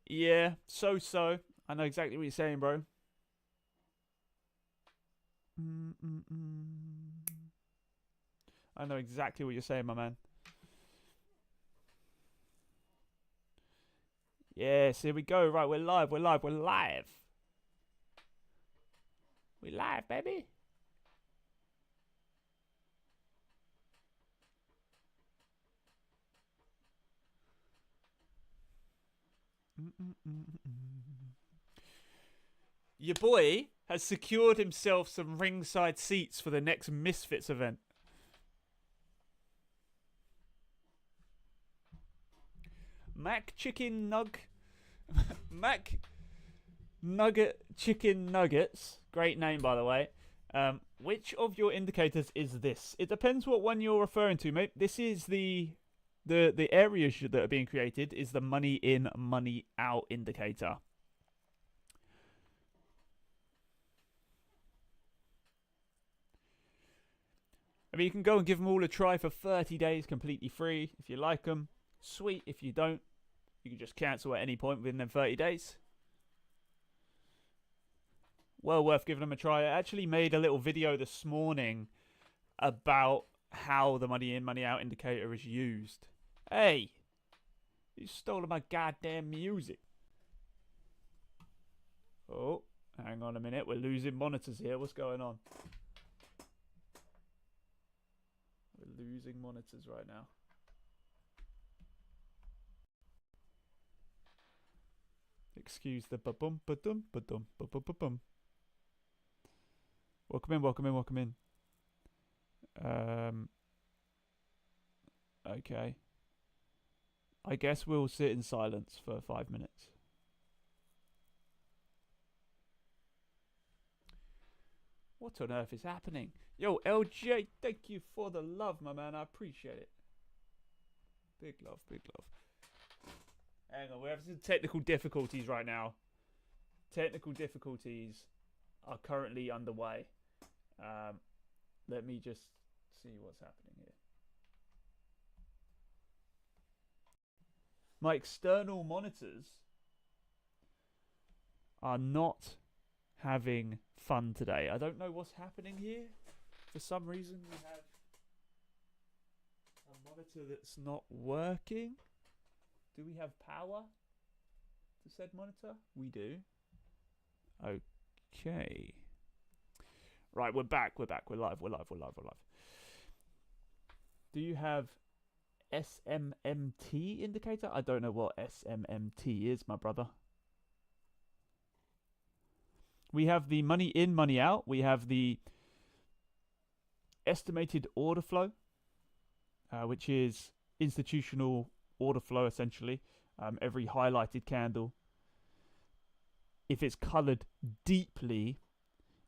Yeah, so. I know exactly what you're saying, bro. I know exactly what you're saying, my man. Yes, here we go. Right, we're live. We're live. We're live. We live, baby. Your boy has secured himself some ringside seats for the next Misfits event. Mac Chicken Mac Nugget Chicken Nuggets. Great name, by the way. Which of your indicators is this? It depends what one you're referring to, mate. This is the areas that are being created is the money in, money out indicator. I mean, you can go and give them all a try for 30 days completely free. If you like them, sweet. If you don't, you can just cancel at any point within them 30 days. Well worth giving them a try. I actually made a little video this morning about how the money in, money out indicator is used. Hey, you stole my goddamn music. Oh, hang on a minute. We're losing monitors here. What's going on? We're losing monitors right now. Excuse the ba-bum, ba-dum, ba-dum, ba-bum. Welcome in, welcome in, welcome in. Okay. I guess we'll sit in silence for 5 minutes. What on earth is happening? Yo, LJ, thank you for the love, my man. I appreciate it. Big love, big love. Hang on, we're having some technical difficulties right now. Technical difficulties are currently underway. Let me just see what's happening here. My external monitors are not having fun today. I don't know what's happening here. For some reason, we have a monitor that's not working. Do we have power to said monitor? We do. Okay. Right, we're back. We're back. We're live. We're live. We're live. We're live. Do you have SMMT indicator? I don't know what SMMT is, my brother. We have the money in, money out. We have the estimated order flow, which is institutional order flow, essentially. Every highlighted candle, if it's colored deeply,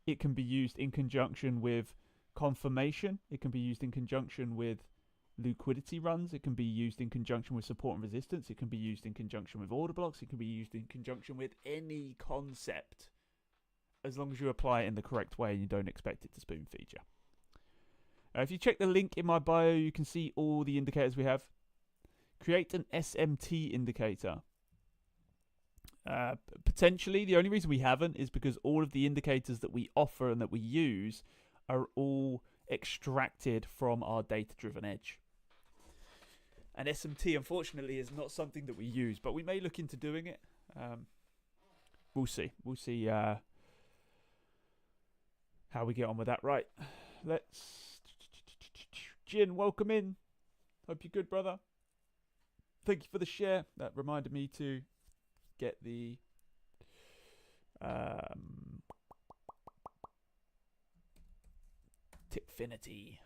it can be used in conjunction with confirmation. It can be used in conjunction with liquidity runs. It can be used in conjunction with support and resistance. It can be used in conjunction with order blocks. It can be used in conjunction with any concept, as long as you apply it in the correct way and you don't expect it to spoon feed you. If you check the link in my bio, you can see all the indicators we have. Create an SMT indicator. Potentially, the only reason we haven't is because all of the indicators that we offer and that we use are all extracted from our data-driven edge. And SMT, unfortunately, is not something that we use, but we may look into doing it. We'll see. We'll see how we get on with that. Right. Let's... Jin, welcome in. Hope you're good, brother. Thank you for the share. That reminded me to get the Tipfinity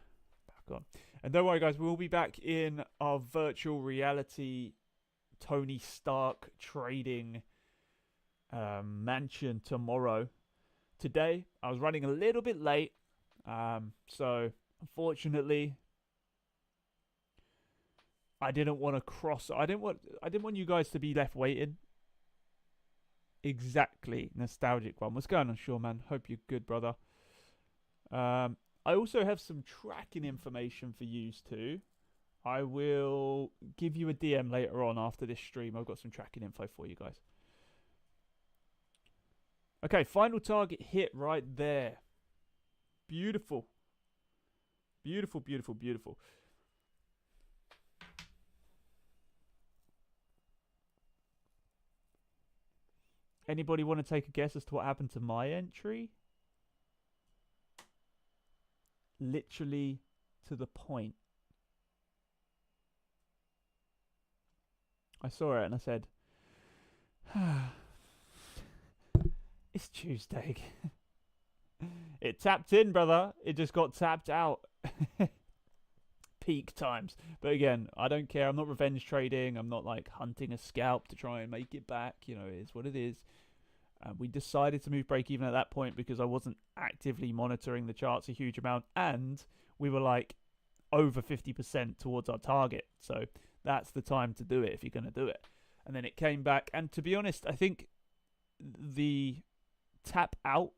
back on. And don't worry, guys, we'll be back in our virtual reality Tony Stark trading mansion tomorrow. Today, I was running a little bit late, so unfortunately, I didn't want to cross. I didn't want you guys to be left waiting. Exactly, nostalgic one. What's going on, Shaw, man? Hope you're good, brother. I also have some tracking information for you too. I will give you a DM later on after this stream. I've got some tracking info for you guys. Okay, final target hit right there. Beautiful. Beautiful, beautiful, beautiful. Anybody want to take a guess as to what happened to my entry? Literally to the point. I saw it and I said, it's Tuesday. It tapped in, brother. It just got tapped out. Peak times. But again, I don't care. I'm not revenge trading. I'm not like hunting a scalp to try and make it back. You know, it is what it is. We decided to move break even at that point because I wasn't actively monitoring the charts a huge amount, and we were like over 50% towards our target. So that's the time to do it if you're going to do it. And then it came back, and to be honest, I think the tap out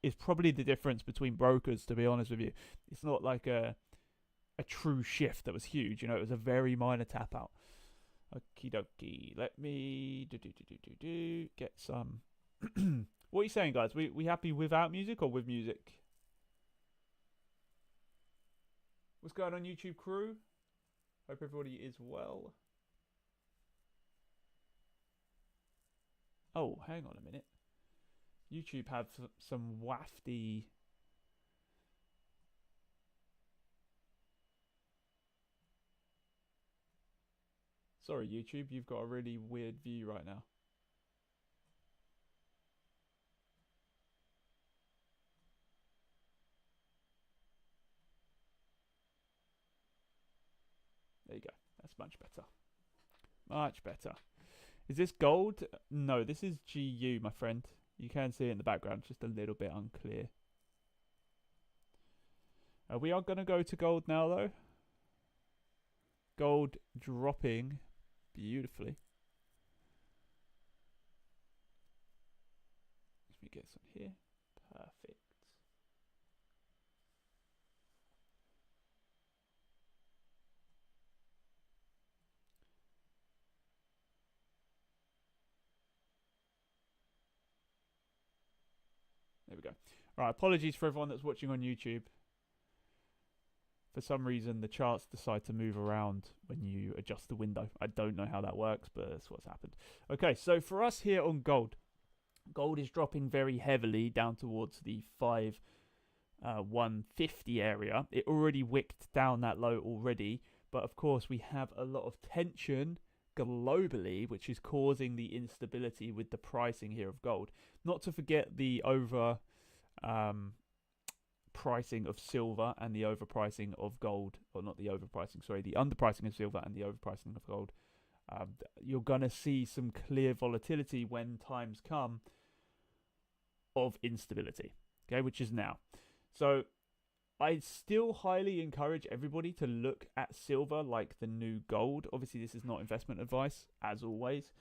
is probably the difference between brokers, to be honest with you. It's not like a true shift that was huge. You know, it was a very minor tap out. Okie dokie. Let me get some. What are you saying, guys? We happy without music or with music? What's going on, YouTube crew? Hope everybody is well. Oh, hang on a minute. YouTube have some wafty. Sorry, YouTube, you've got a really weird view right now. There you go. That's much better. Much better. Is this gold? No, this is GU, my friend. You can see it in the background, just a little bit unclear. We are going to go to gold now, though. Gold dropping beautifully. Let me get some here. Perfect. There we go. All right, apologies for everyone that's watching on YouTube. For some reason, the charts decide to move around when you adjust the window. I don't know how that works, but that's what's happened. Okay, so for us here on gold, gold is dropping very heavily down towards the 150 area. It already wicked down that low already, but of course we have a lot of tension globally, which is causing the instability with the pricing here of gold. Not to forget the pricing of silver and the overpricing of gold, or not the overpricing, sorry, the underpricing of silver and the overpricing of gold. You're going to see some clear volatility when times come of instability, okay, which is now. So I still highly encourage everybody to look at silver like the new gold. Obviously, this is not investment advice, as always.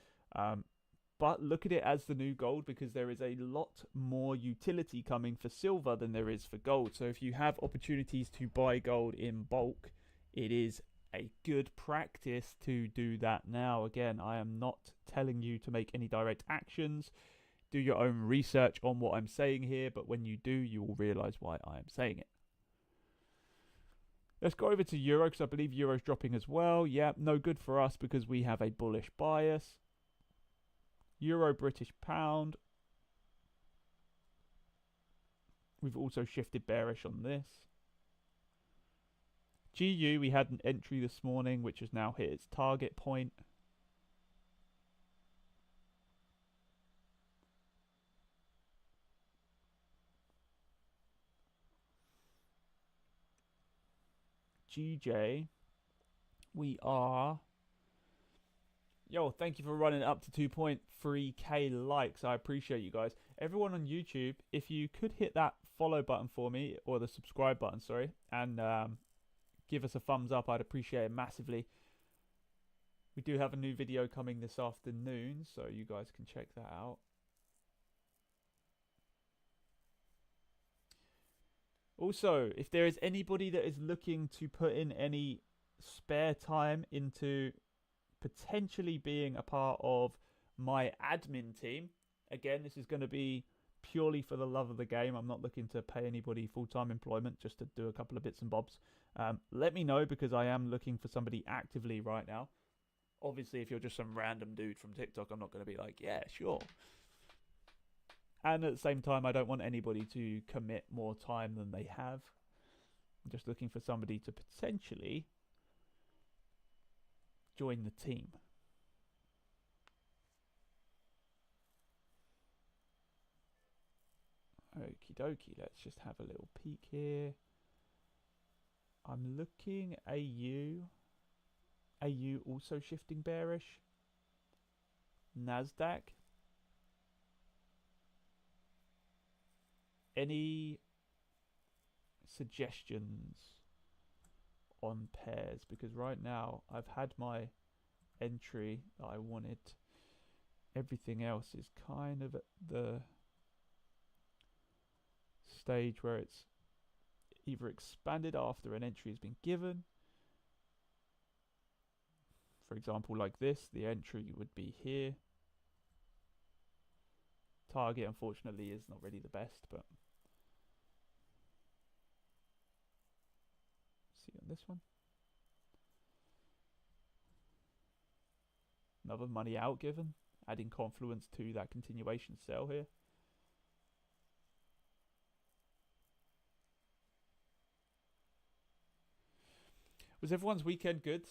But look at it as the new gold, because there is a lot more utility coming for silver than there is for gold. So if you have opportunities to buy gold in bulk, it is a good practice to do that now. Again, I am not telling you to make any direct actions. Do your own research on what I'm saying here, but when you do, you will realize why I am saying it. Let's go over to Euro, because I believe Euro's dropping as well. Yeah, no good for us because we have a bullish bias. Euro, British pound. We've also shifted bearish on this. GU, we had an entry this morning, which has now hit its target point. GJ, we are... Yo, thank you for running up to 2.3k likes. I appreciate you guys. Everyone on YouTube, if you could hit that follow button for me, or the subscribe button, sorry, and give us a thumbs up, I'd appreciate it massively. We do have a new video coming this afternoon, so you guys can check that out. Also, if there is anybody that is looking to put in any spare time into potentially being a part of my admin team, again, this is going to be purely for the love of the game. I'm not looking to pay anybody full-time employment, just to do a couple of bits and bobs. Let me know, because I am looking for somebody actively right now. Obviously, if you're just some random dude from TikTok, I'm not going to be like, yeah, sure. And at the same time, I don't want anybody to commit more time than they have. I'm just looking for somebody to potentially join the team. Okie dokie, let's just have a little peek here. I'm looking AU. AU also shifting bearish. Nasdaq. Any suggestions on pairs? Because right now I've had my entry that I wanted. Everything else is kind of at the stage where it's either expanded after an entry has been given. For example, like this, the entry would be here. Target, unfortunately, is not really the best, but see on this one. Another money out given, adding confluence to that continuation sell here. Was everyone's weekend good?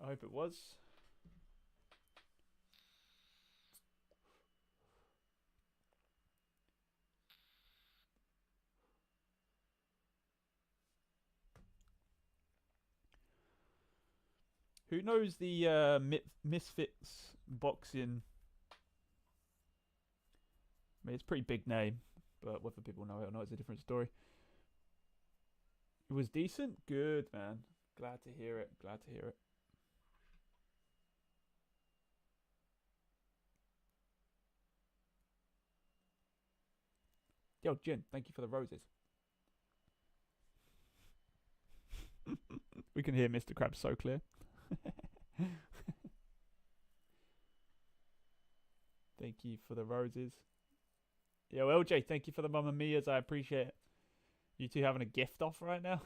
I hope it was. Who knows the Misfits boxing? I mean, it's a pretty big name, but whether people know it or not is a different story. It was decent? Good, man. Glad to hear it. Glad to hear it. Yo, Jin, thank you for the roses. We can hear Mr. Krabs so clear. Thank you for the roses. Yo, LJ, thank you for the Mamma Mia's. I appreciate it. You two having a gift off right now?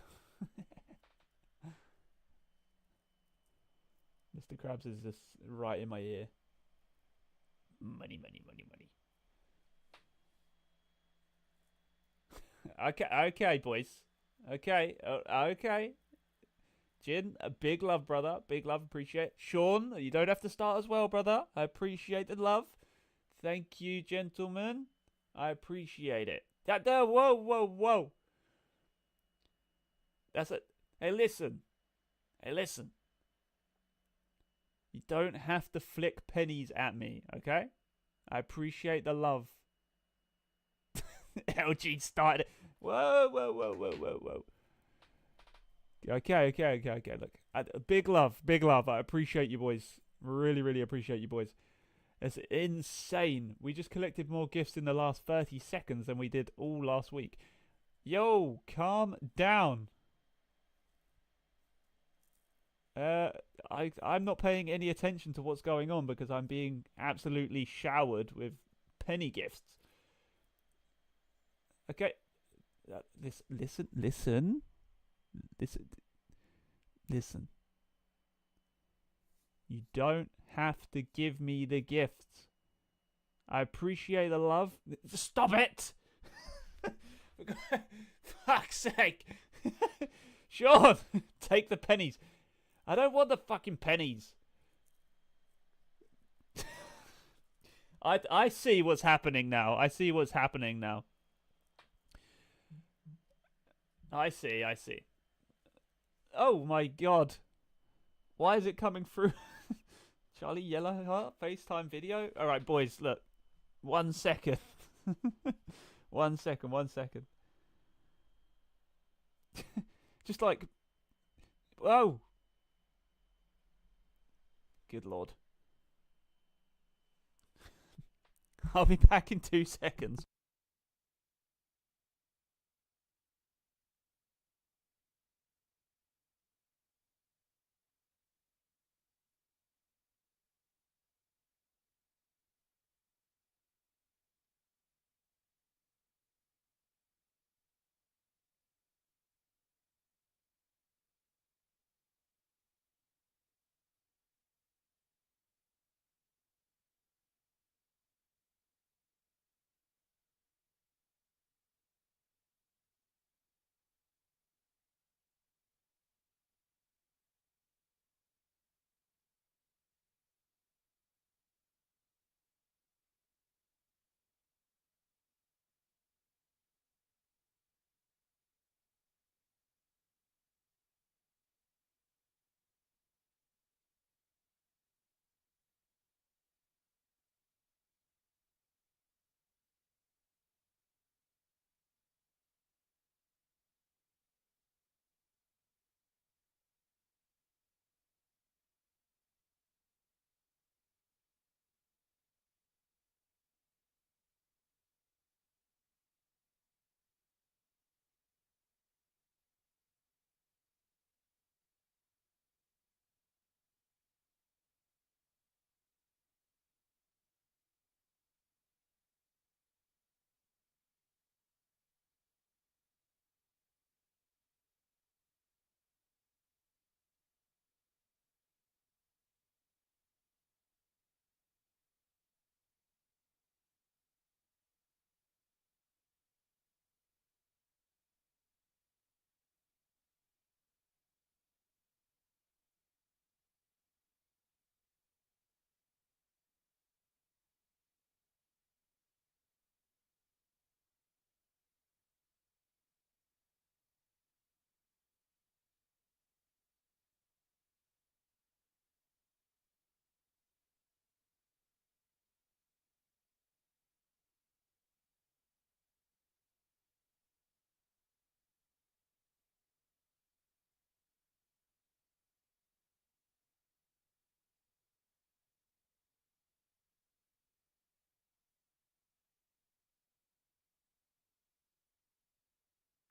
Mr. Krabs is just right in my ear. Money, money, money, money. Okay, boys. Okay. Jin, a big love, brother. Big love, appreciate it. Sean, you don't have to start as well, brother. I appreciate the love. Thank you, gentlemen. I appreciate it. Whoa. That's it. Hey, listen. You don't have to flick pennies at me, okay? I appreciate the love. LG started. Whoa. Okay. Look, big love. I appreciate you boys. Really appreciate you boys. It's insane. We just collected more gifts in the last 30 seconds than we did all last week. Yo, calm down. I'm not paying any attention to what's going on because I'm being absolutely showered with penny gifts. Okay, listen. You don't have to give me the gifts. I appreciate the love. Stop it! For fuck's sake! Sean, take the pennies. I don't want the fucking pennies. I see what's happening now. I see. Oh my god. Why is it coming through? Charlie Yellowheart FaceTime video? Alright, boys, look. 1 second. 1 second. Just like... Whoa! Good lord. I'll be back in 2 seconds.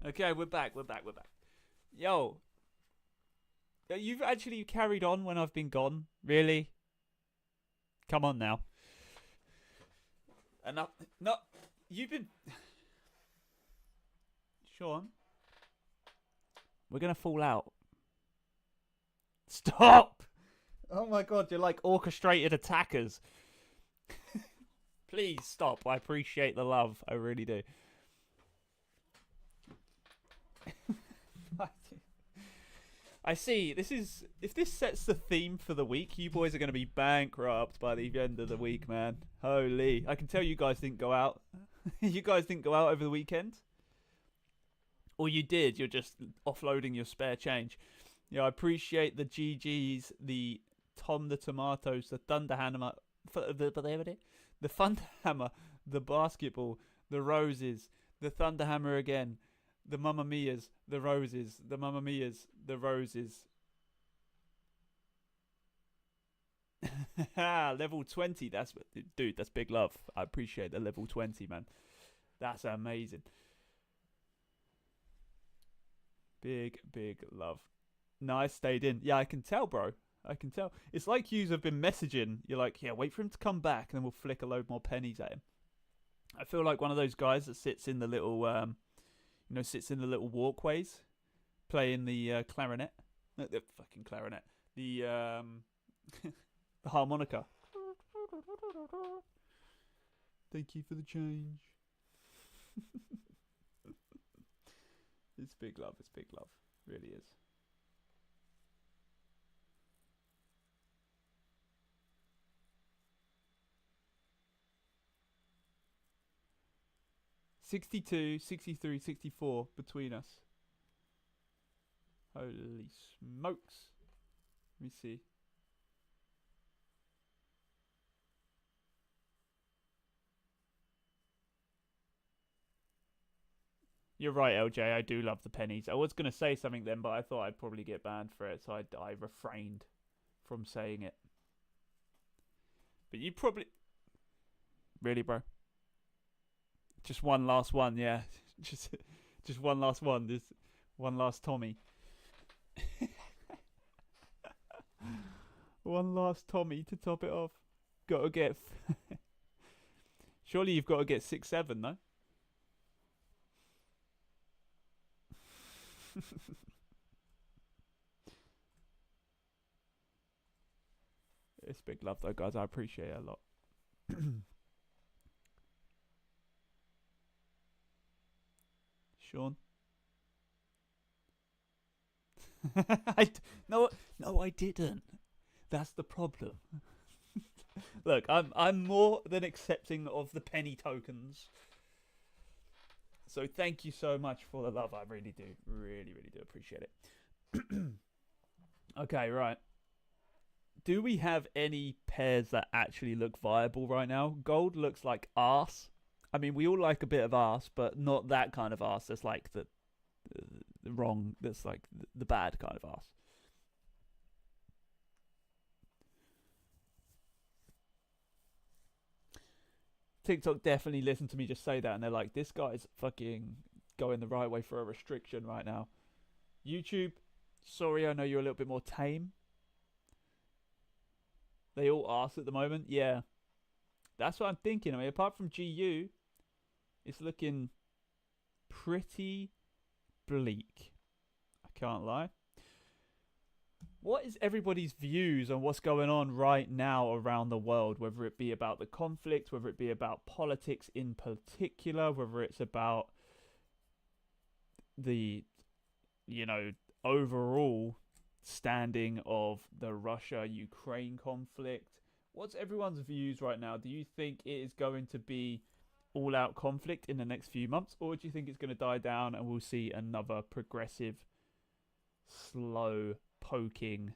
Okay, we're back. Yo, you've actually carried on when I've been gone. Really? Come on now. Enough. No, you've been. Sean, we're gonna fall out. Stop! Oh my god, you're like orchestrated attackers. Please stop. I appreciate the love. I really do. I see. If this sets the theme for the week, you boys are going to be bankrupt by the end of the week, man. Holy! I can tell you guys didn't go out. You guys didn't go out over the weekend, or you did. You're just offloading your spare change. Yeah, I appreciate the GGs, the Tom the Tomatoes, the Thunderhammer, the Thunderhammer, the basketball, the roses, the Thunderhammer again. The Mamma Mias, the roses, the Mamma Mias, the roses. Level 20, dude, that's big love. I appreciate the level 20, man. That's amazing. Big love. No, I stayed in. Yeah, I can tell, bro. I can tell. It's like yous have been messaging. You're like, yeah, wait for him to come back, and then we'll flick a load more pennies at him. I feel like one of those guys that sits in the little sits in the little walkways, playing the clarinet, the fucking clarinet, the the harmonica. Thank you for the change. It's big love. It's big love. Really is. $62, $63, $64 between us. Holy smokes. Let me see. You're right, LJ. I do love the pennies. I was going to say something then, but I thought I'd probably get banned for it, so I refrained from saying it. But you probably... Really, bro? Just one last one, yeah. just one last one. There's one last Tommy. One last Tommy to top it off. Gotta get... Surely you've got to get 6-7, no? It's big love though, guys. I appreciate it a lot. Sean? No, I didn't. That's the problem. Look, I'm more than accepting of the penny tokens. So thank you so much for the love. I really do. Really do appreciate it. Okay, right. Do we have any pairs that actually look viable right now? Gold looks like arse. I mean, we all like a bit of arse, but not that kind of arse. That's like the wrong. That's like the bad kind of arse. TikTok definitely listened to me just say that, and they're like, this guy's fucking going the right way for a restriction right now. YouTube, sorry, I know you're a little bit more tame. They all arse at the moment. Yeah. That's what I'm thinking. I mean, apart from GU, it's looking pretty bleak. I can't lie. What is everybody's views on what's going on right now around the world? Whether it be about the conflict, whether it be about politics in particular, whether it's about the, overall standing of the Russia-Ukraine conflict. What's everyone's views right now? Do you think it is going to be all-out conflict in the next few months, or do you think it's going to die down and we'll see another progressive, slow poking?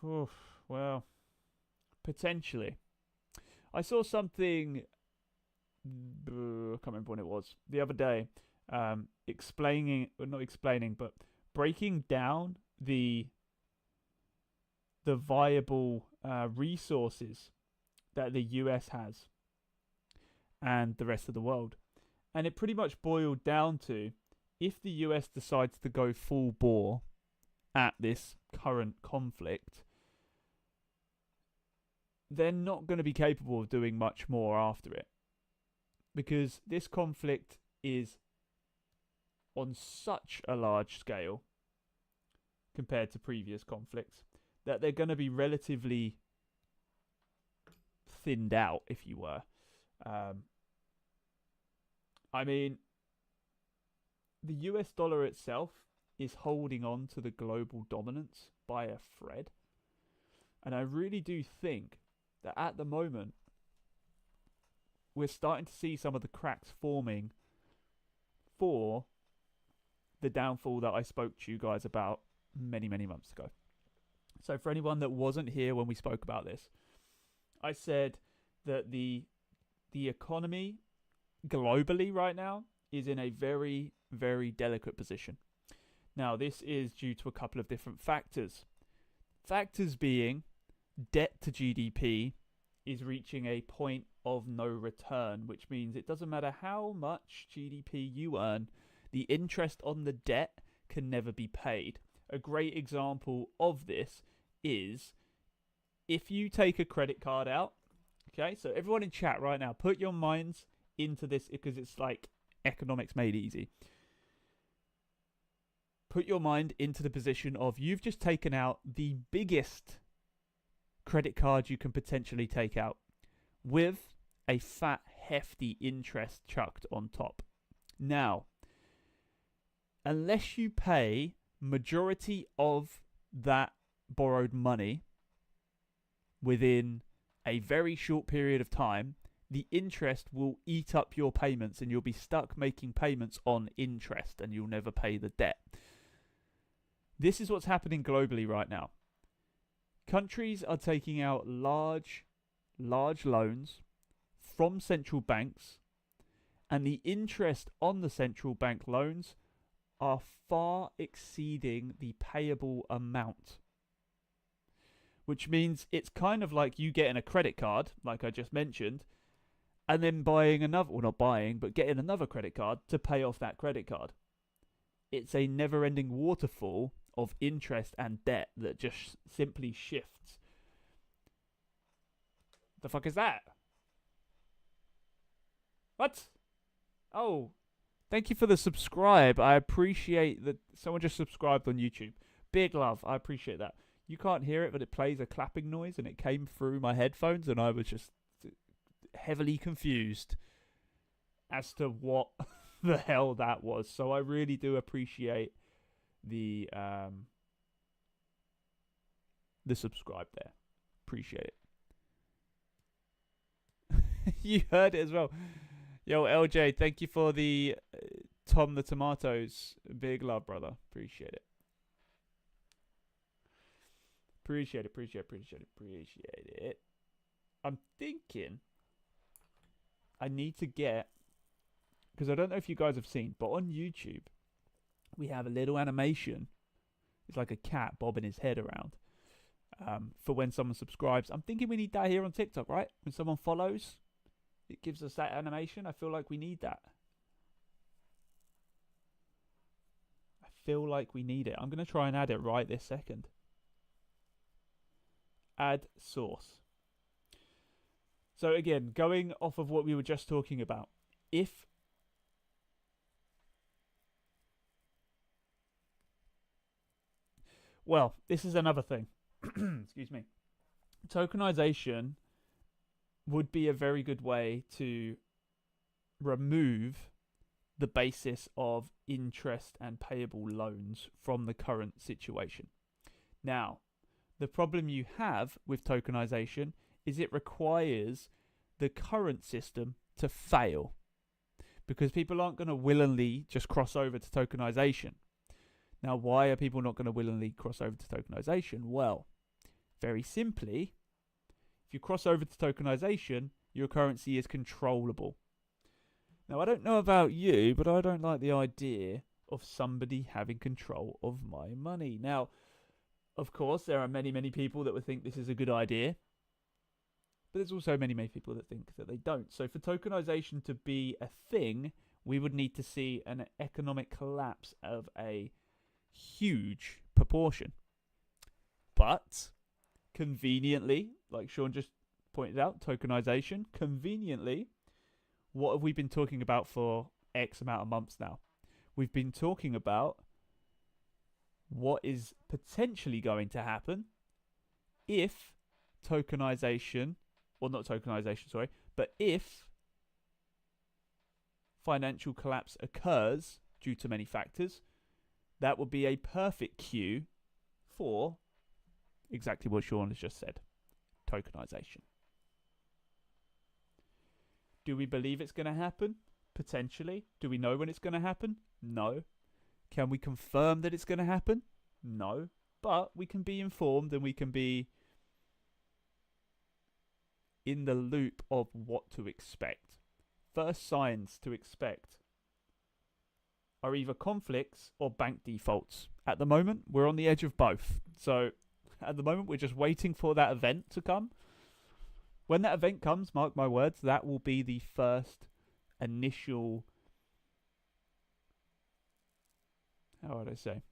Oof, well, potentially. I saw something, I can't remember when it was, the other day, breaking down the viable resources that the US has. and the rest of the world. And it pretty much boiled down to, if the US decides to go full bore at this current conflict, they're not going to be capable of doing much more after it. Because this conflict is on such a large scale compared to previous conflicts that they're going to be relatively thinned out, if you were. I mean, the US dollar itself is holding on to the global dominance by a thread. And I really do think that at the moment, we're starting to see some of the cracks forming for the downfall that I spoke to you guys about many, many months ago. So for anyone that wasn't here when we spoke about this, I said that the economy globally right now is in a very, very delicate position. Now, this is due to a couple of different factors. Factors being debt to GDP is reaching a point of no return, which means it doesn't matter how much GDP you earn, the interest on the debt can never be paid. A great example of this is if you take a credit card out, okay, so everyone in chat right now, put your minds into this because it's like economics made easy. Put your mind into the position of you've just taken out the biggest credit card you can potentially take out with a fat, hefty interest chucked on top. Now, unless you pay majority of that borrowed money within a very short period of time, the interest will eat up your payments and you'll be stuck making payments on interest and you'll never pay the debt. This is what's happening globally right now. Countries are taking out large loans from central banks, and the interest on the central bank loans are far exceeding the payable amount. Which means it's kind of like you getting a credit card, like I just mentioned, and then buying another, well, not buying, but getting another credit card to pay off that credit card. It's a never-ending waterfall of interest and debt that just simply shifts. The fuck is that? What? Oh, thank you for the subscribe. I appreciate that someone just subscribed on YouTube. Big love. I appreciate that. You can't hear it, but it plays a clapping noise, and it came through my headphones, and I was just heavily confused as to what the hell that was. So I really do appreciate the subscribe there. Appreciate it. You heard it as well. Yo, LJ, thank you for the Tom the Tomatoes. Big love, brother. Appreciate it. Appreciate it. I'm thinking I need to get, because I don't know if you guys have seen, but on YouTube, we have a little animation. It's like a cat bobbing his head around for when someone subscribes. I'm thinking we need that here on TikTok, right? When someone follows, it gives us that animation. I feel like we need that. I feel like we need it. I'm going to try and add it right this second. Add source. So again, going off of what we were just talking about, well, this is another thing. Excuse me. Tokenization would be a very good way to remove the basis of interest and payable loans from the current situation. Now, the problem you have with tokenization is it requires the current system to fail, because people aren't going to willingly just cross over to tokenization. Now, why are people not going to willingly cross over to tokenization? Well, very simply, if you cross over to tokenization, your currency is controllable. Now, I don't know about you, but I don't like the idea of somebody having control of my money. Now, of course, there are many, many people that would think this is a good idea. But there's also many people that think that they don't. So for tokenization to be a thing, we would need to see an economic collapse of a huge proportion. But conveniently, like Sean just pointed out, tokenization, conveniently, what have we been talking about for X amount of months now? We've been talking about what is potentially going to happen if tokenization, or not tokenization, sorry, but if financial collapse occurs due to many factors, that would be a perfect cue for exactly what Sean has just said, tokenization. Do we believe it's going to happen? Potentially. Do we know when it's going to happen? No. Can we confirm that it's going to happen? No. But we can be informed and we can be in the loop of what to expect. First signs to expect are either conflicts or bank defaults. At the moment, we're on the edge of both. So at the moment, we're just waiting for that event to come. When that event comes, mark my words, that will be the first initial, how would I say,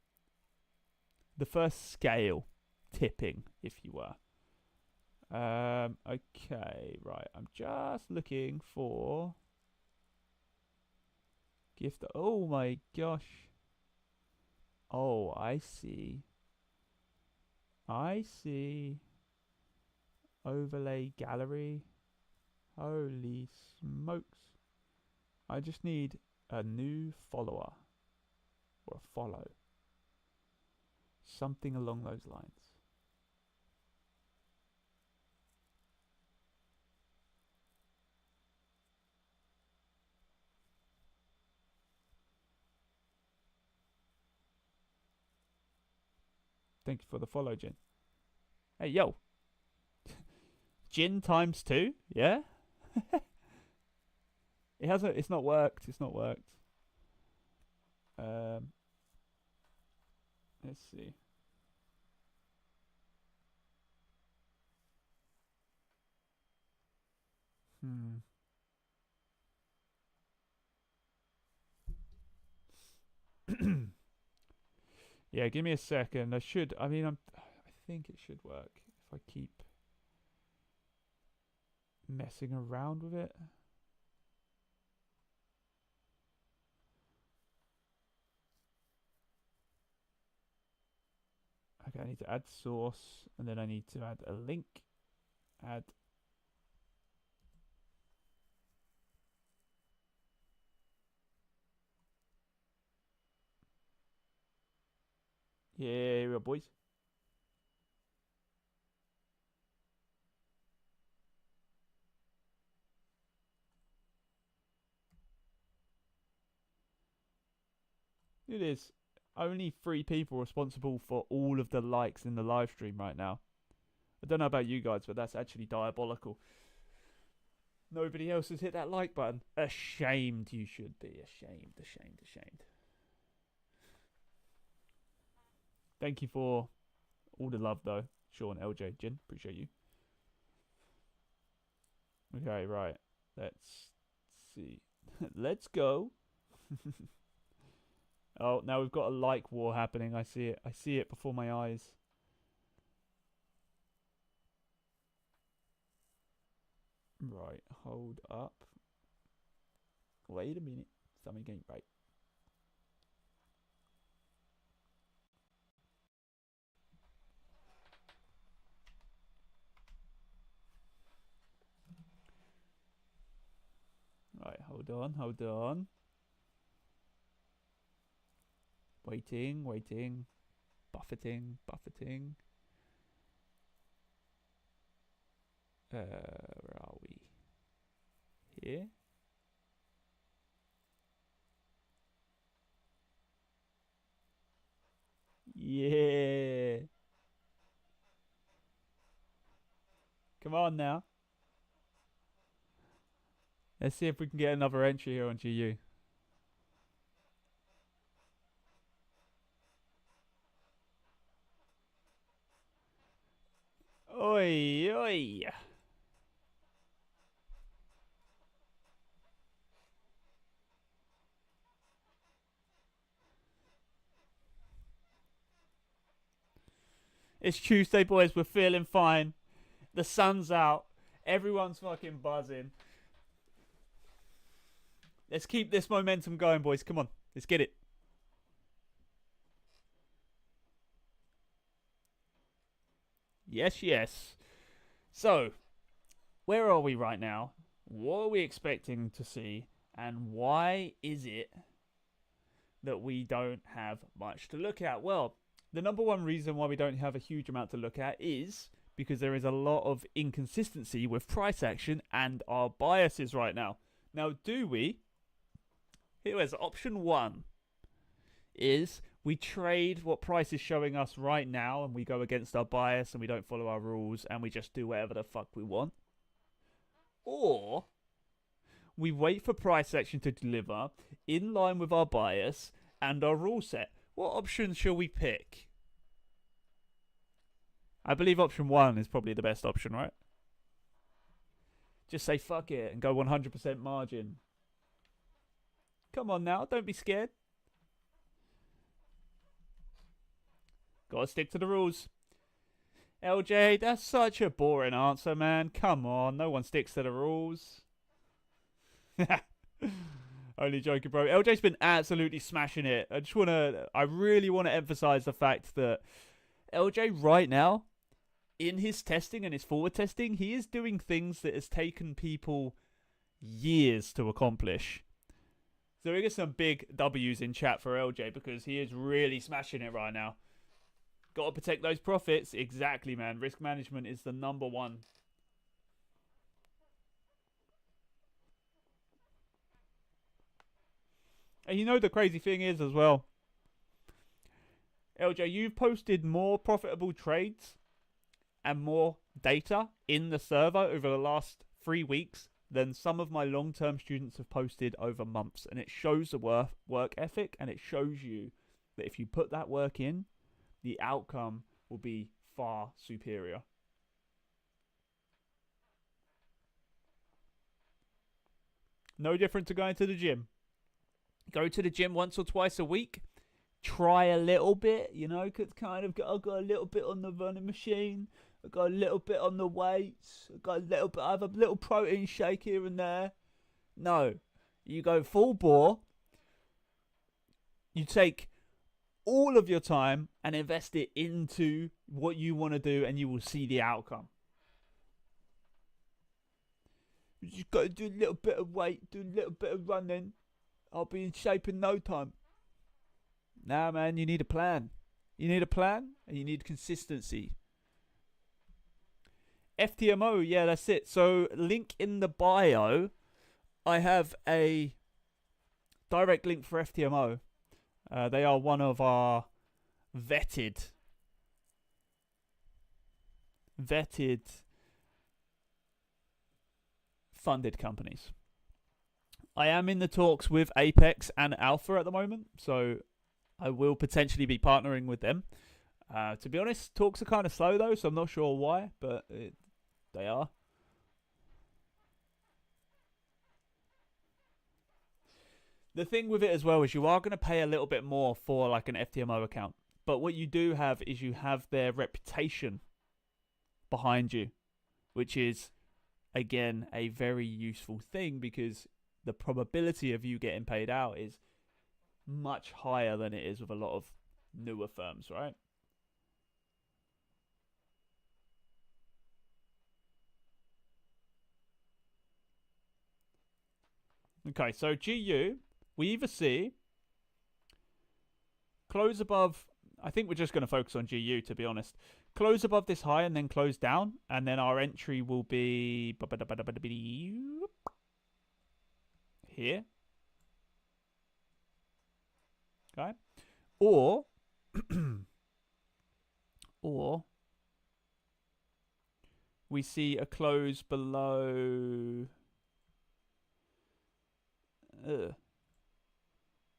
the first scale tipping, if you were. Okay, right. I'm just looking for gift. Oh my gosh. Oh, I see. Overlay gallery. Holy smokes. I just need a new follower. Or a follow. Something along those lines. Thank you for the follow, Jin. Hey, yo. Jin times 2? Yeah? It's not worked. It's not worked. Let's see. Yeah, give me a second. I think it should work if I keep messing around with it. Okay, I need to add source, and then I need to add a link. Add. Yeah, here we go, boys. It is only 3 people responsible for all of the likes in the live stream right now. I don't know about you guys, but that's actually diabolical. Nobody else has hit that like button. Ashamed you should be. Ashamed. Thank you for all the love, though. Sean, LJ, Jin, appreciate you. Okay, right. Let's see. Let's go. Oh, now we've got a like war happening. I see it. I see it before my eyes. Right, hold up. Wait a minute. Something ain't right. Right, hold on. Waiting. Buffeting. Where are we? Here? Yeah. Come on now. Let's see if we can get another entry here on GU. Oi. It's Tuesday, boys. We're feeling fine. The sun's out. Everyone's fucking buzzing. Let's keep this momentum going, boys. Come on. Let's get it. Yes, yes. So, where are we right now? What are we expecting to see? And why is it that we don't have much to look at? Well, the number one reason why we don't have a huge amount to look at is because there is a lot of inconsistency with price action and our biases right now. Now, do we? Here is option one. Is we trade what price is showing us right now and we go against our bias and we don't follow our rules and we just do whatever the fuck we want. Or we wait for price action to deliver in line with our bias and our rule set. What option shall we pick? I believe option one is probably the best option, right? Just say fuck it and go 100% margin. Come on now, don't be scared. Gotta stick to the rules. LJ, that's such a boring answer, man. Come on, no one sticks to the rules. Only joking, bro. LJ's been absolutely smashing it. I really want to emphasize the fact that LJ right now, in his testing and his forward testing, he is doing things that has taken people years to accomplish. So we get some big W's in chat for LJ because he is really smashing it right now. Got to protect those profits. Exactly, man. Risk management is the number one. And you know the crazy thing is as well, LJ, you've posted more profitable trades and more data in the server over the last 3 weeks than some of my long-term students have posted over months. And it shows the work ethic, and it shows you that if you put that work in, the outcome will be far superior. No different to going to the gym. Go to the gym once or twice a week. Try a little bit, you know, I've got a little bit on the running machine. I've got a little bit on the weights. I have a little protein shake here and there. No. You go full bore. You take all of your time and invest it into what you want to do, and you will see the outcome. You just got to do a little bit of weight, do a little bit of running. I'll be in shape in no time. Nah, man, you need a plan. You need a plan and you need consistency. FTMO, yeah, that's it. So, link in the bio. I have a direct link for FTMO. They are one of our vetted funded companies. I am in the talks with Apex and Alpha at the moment, so I will potentially be partnering with them. To be honest, talks are kind of slow though, so I'm not sure why, but they are. The thing with it as well is you are going to pay a little bit more for like an FTMO account. But what you do have is you have their reputation behind you, which is, again, a very useful thing because the probability of you getting paid out is much higher than it is with a lot of newer firms, right? Okay, so GU, we either see close above, I think we're just going to focus on GU to be honest, close above this high and then close down, and then our entry will be here. Okay. Or we see a close below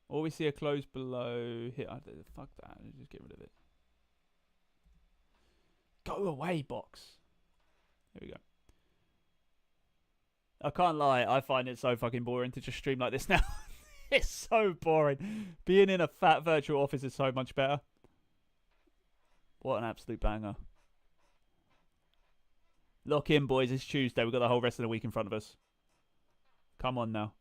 or we see a close below here. Fuck that. Just get rid of it. Go away, box. Here we go. I can't lie. I find it so fucking boring to just stream like this now. It's so boring. Being in a fat virtual office is so much better. What an absolute banger. Lock in, boys. It's Tuesday. We've got the whole rest of the week in front of us. Come on now.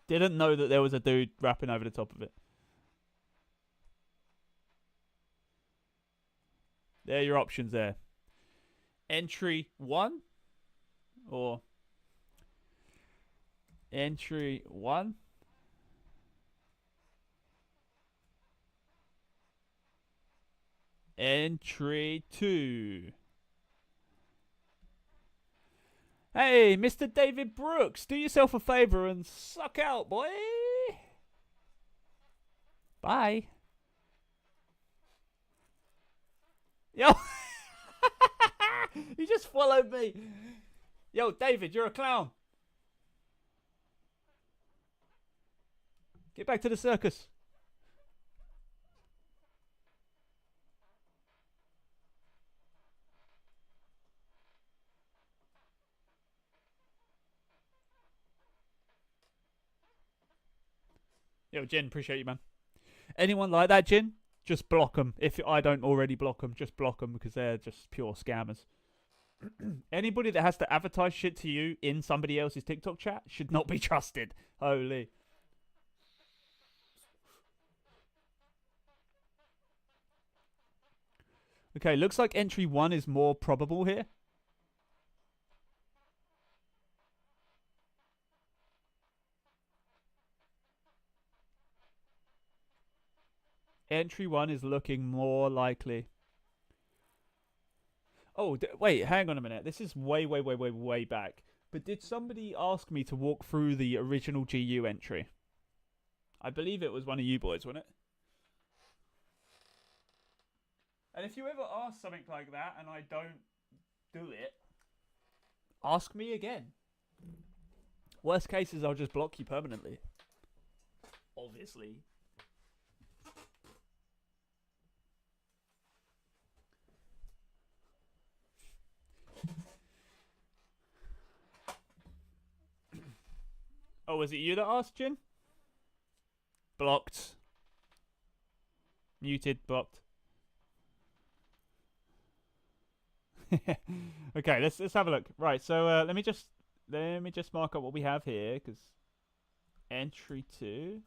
Didn't know that there was a dude rapping over the top of it. There are your options there. Entry 1 or entry 1. Entry 2. Hey, Mr. David Brooks, do yourself a favour and suck out, boy. Bye. Yo. You just followed me. Yo, David, you're a clown. Get back to the circus. Yo, Jen, appreciate you, man. Anyone like that, Jen? Just block them. If I don't already block them, just block them because they're just pure scammers. Anybody that has to advertise shit to you in somebody else's TikTok chat should not be trusted. Holy. Okay, looks like entry 1 is more probable here. Entry 1 is looking more likely. Oh, wait, hang on a minute. This is way back. But did somebody ask me to walk through the original GU entry? I believe it was one of you boys, wasn't it? And if you ever ask something like that and I don't do it, ask me again. Worst case is I'll just block you permanently. Obviously. Oh, was it you that asked, Jin? Blocked. Muted, blocked. Okay, let's have a look. Right, so let me just mark up what we have here, because entry 2.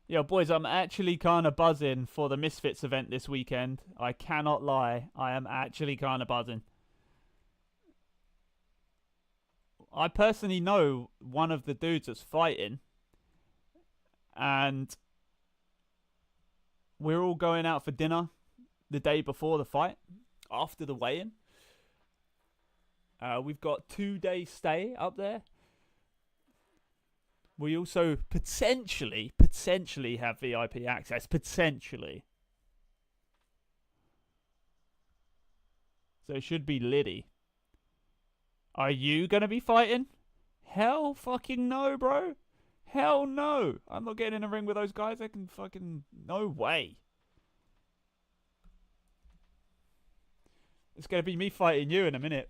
Yo, boys, I'm actually kind of buzzing for the Misfits event this weekend. I cannot lie. I am actually kind of buzzing. I personally know one of the dudes that's fighting, and we're all going out for dinner the day before the fight, after the weigh-in. We've got 2-day stay up there. We also potentially have VIP access. Potentially. So it should be Liddy. Are you going to be fighting? Hell fucking no, bro. Hell no. I'm not getting in a ring with those guys. I can fucking... No way. It's going to be me fighting you in a minute.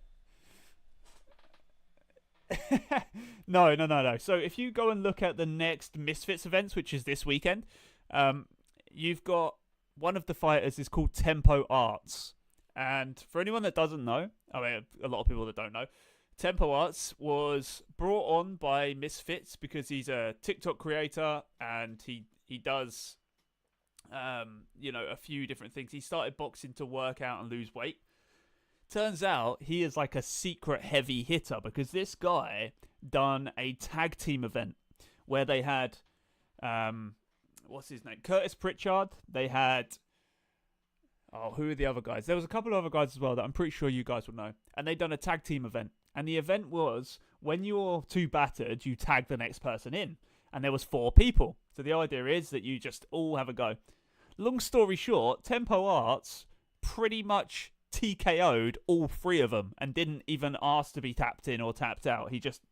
No. So if you go and look at the next Misfits events, which is this weekend, you've got one of the fighters is called Tempo Arts. And for anyone that doesn't know, I mean, a lot of people that don't know, Tempo Arts was brought on by Misfits because he's a TikTok creator and he does, a few different things. He started boxing to work out and lose weight. Turns out he is like a secret heavy hitter because this guy done a tag team event where they had, what's his name? Curtis Pritchard. They had, who are the other guys? There was a couple of other guys as well that I'm pretty sure you guys will know. And they done a tag team event. And the event was when you're too battered, you tag the next person in. And there was 4 people. So the idea is that you just all have a go. Long story short, Tempo Arts pretty much TKO'd all 3 of them and didn't even ask to be tapped in or tapped out. He just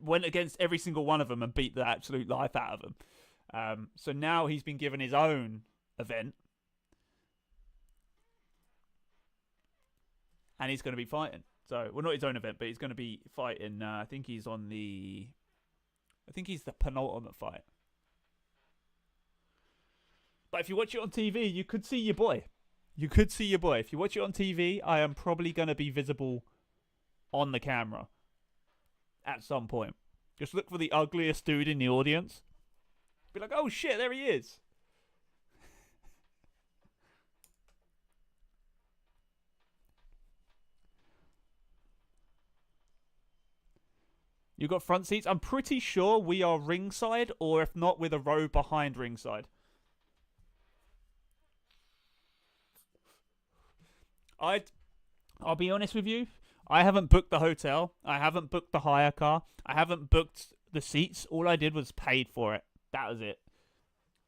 went against every single one of them and beat the absolute life out of them. So now he's been given his own event. And he's going to be fighting. So, well, not his own event, but he's going to be fighting. I think he's the penultimate fight. But if you watch it on TV, you could see your boy. You could see your boy. If you watch it on TV, I am probably going to be visible on the camera at some point. Just look for the ugliest dude in the audience. Be like, oh shit, there he is. You got front seats? I'm pretty sure we are ringside, or if not, with a row behind ringside. I'll be honest with you. I haven't booked the hotel. I haven't booked the hire car. I haven't booked the seats. All I did was paid for it. That was it.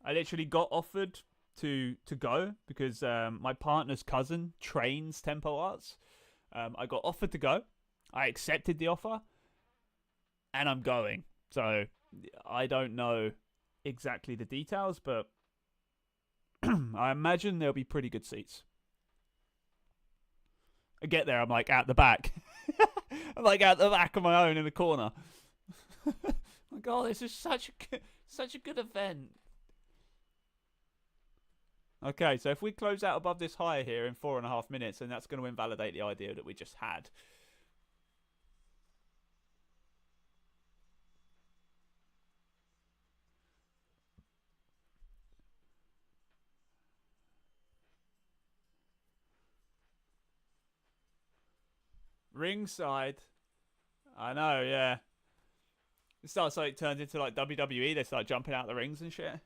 I literally got offered to go because my partner's cousin trains tempo arts. I got offered to go. I accepted the offer, and I'm going. So I don't know exactly the details, but I imagine there'll be pretty good seats. I get there, I'm like at the back. I'm like at the back of my own in the corner. Like, oh, this is such a good event. Okay, so if we close out above this high here in 4.5 minutes, then that's going to invalidate the idea that we just had. Ringside. I know, yeah. It starts like turns into like WWE. They start jumping out the rings and shit.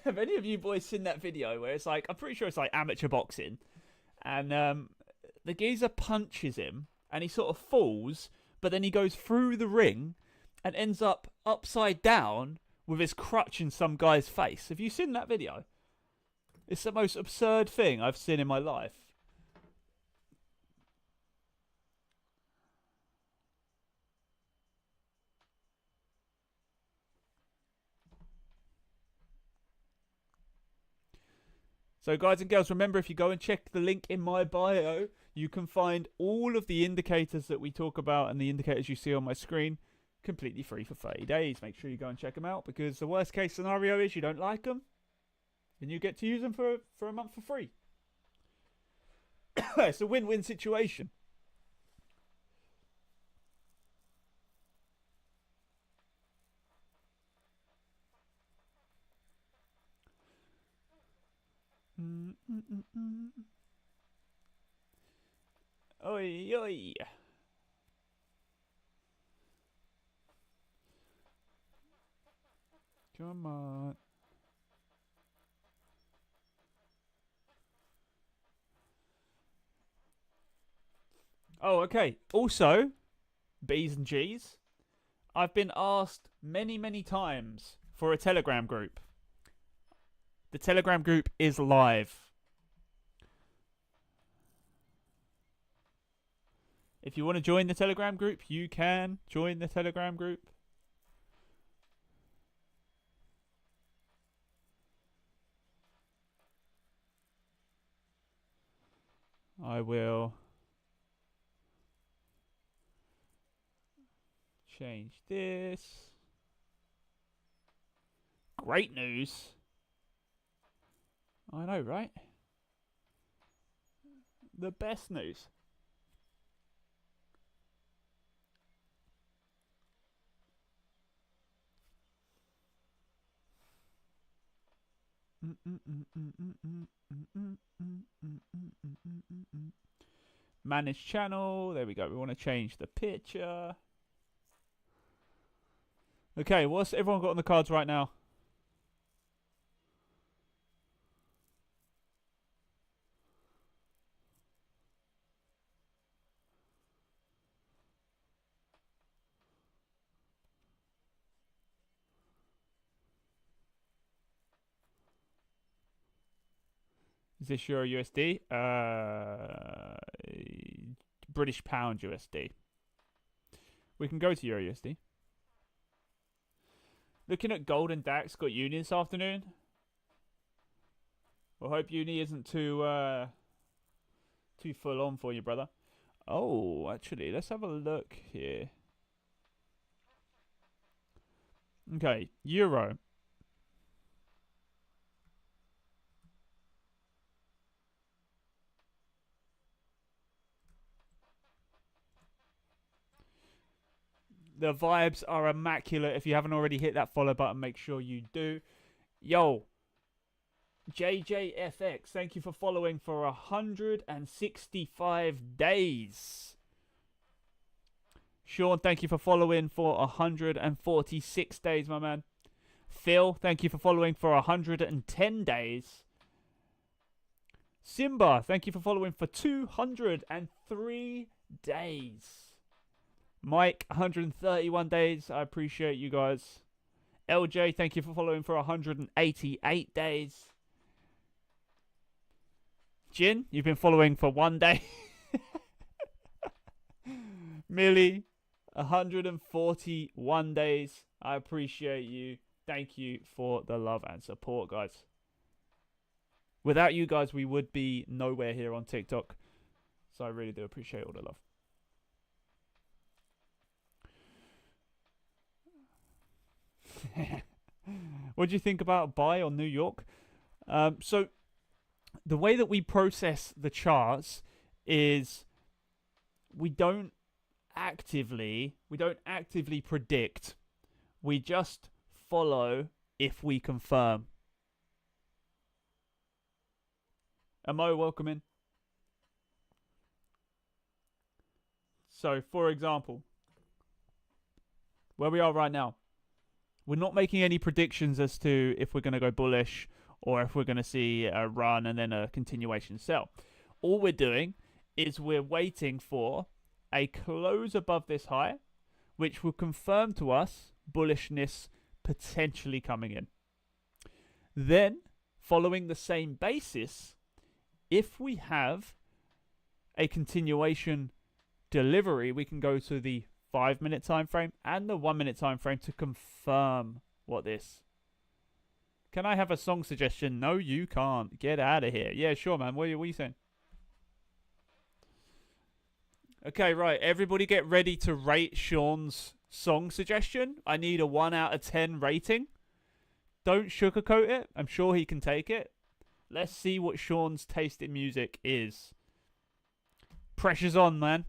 Have any of you boys seen that video where it's like, I'm pretty sure it's like amateur boxing, and the geezer punches him and he sort of falls, but then he goes through the ring and ends up upside down with his crutch in some guy's face. Have you seen that video? It's the most absurd thing I've seen in my life. So guys and girls, remember, if you go and check the link in my bio, you can find all of the indicators that we talk about and the indicators you see on my screen completely free for 30 days. Make sure you go and check them out, because the worst case scenario is you don't like them and you get to use them for a month for free. It's a win-win situation. Oi, oi. Come on. Oh, okay. Also, B's and G's, I've been asked many, many times for a Telegram group. The Telegram group is live. If you want to join the Telegram group, you can join the Telegram group. I will change this. Great news. I know, right? The best news. Manage channel. There we go. We want to change the picture. Okay, what's everyone got on the cards right now? Is this Euro USD? British pound USD. We can go to Euro USD. Looking at gold and DAX got uni this afternoon. I hope uni isn't too full on for you, brother. Oh, actually, let's have a look here. Okay, Euro. The vibes are immaculate. If you haven't already hit that follow button, make sure you do. Yo, JJFX, thank you for following for 165 days. Sean, thank you for following for 146 days, my man. Phil, thank you for following for 110 days. Simba, thank you for following for 203 days. Mike, 131 days. I appreciate you guys. LJ, thank you for following for 188 days. Jin, you've been following for 1 day. Millie, 141 days. I appreciate you. Thank you for the love and support, guys. Without you guys, we would be nowhere here on TikTok. So I really do appreciate all the love. What do you think about Buy on New York? So the way that we process the charts is we don't actively predict. We just follow if we confirm. Amo, welcome in. So, for example, where we are right now, we're not making any predictions as to if we're going to go bullish or if we're going to see a run and then a continuation sell. All we're doing is we're waiting for a close above this high, which will confirm to us bullishness potentially coming in. Then, following the same basis, if we have a continuation delivery, we can go to the 5-minute time frame and the 1-minute time frame to confirm what this. Can I have a song suggestion? No, you can't. Get out of here. Yeah, sure, man. What are you saying? Okay, right. Everybody get ready to rate Sean's song suggestion. I need a 1 out of 10 rating. Don't sugarcoat it. I'm sure he can take it. Let's see what Sean's taste in music is. Pressure's on, man.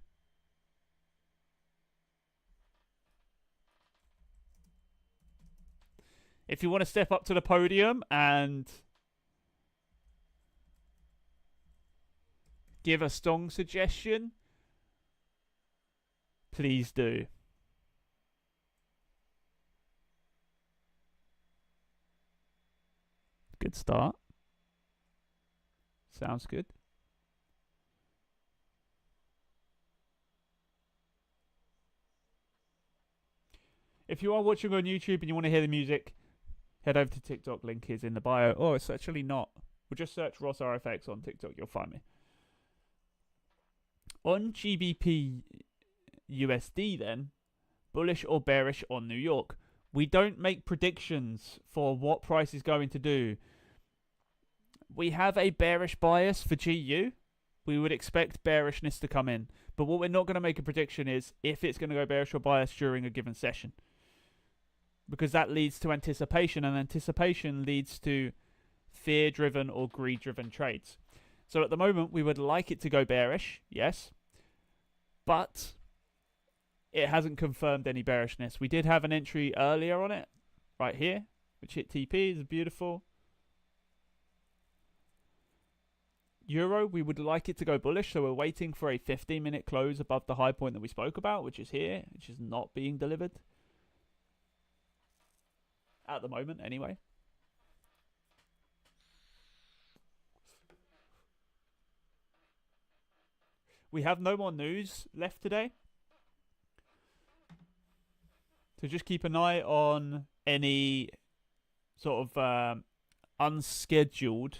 If you want to step up to the podium and give a song suggestion, please do. Good start. Sounds good. If you are watching on YouTube and you want to hear the music, head over to TikTok. Link is in the bio. Oh, it's actually not. We'll just search Ross-rfx on TikTok. You'll find me. On GBP USD then, bullish or bearish on New York. We don't make predictions for what price is going to do. We have a bearish bias for GU. We would expect bearishness to come in. But what we're not going to make a prediction is if it's going to go bearish or bias during a given session. Because that leads to anticipation, and anticipation leads to fear-driven or greed-driven trades. So at the moment, we would like it to go bearish, yes. But it hasn't confirmed any bearishness. We did have an entry earlier on it, right here, which hit TP. It's beautiful. Euro, we would like it to go bullish, so we're waiting for a 15-minute close above the high point that we spoke about, which is here, which is not being delivered. At the moment, anyway. We have no more news left today. So just keep an eye on any sort of unscheduled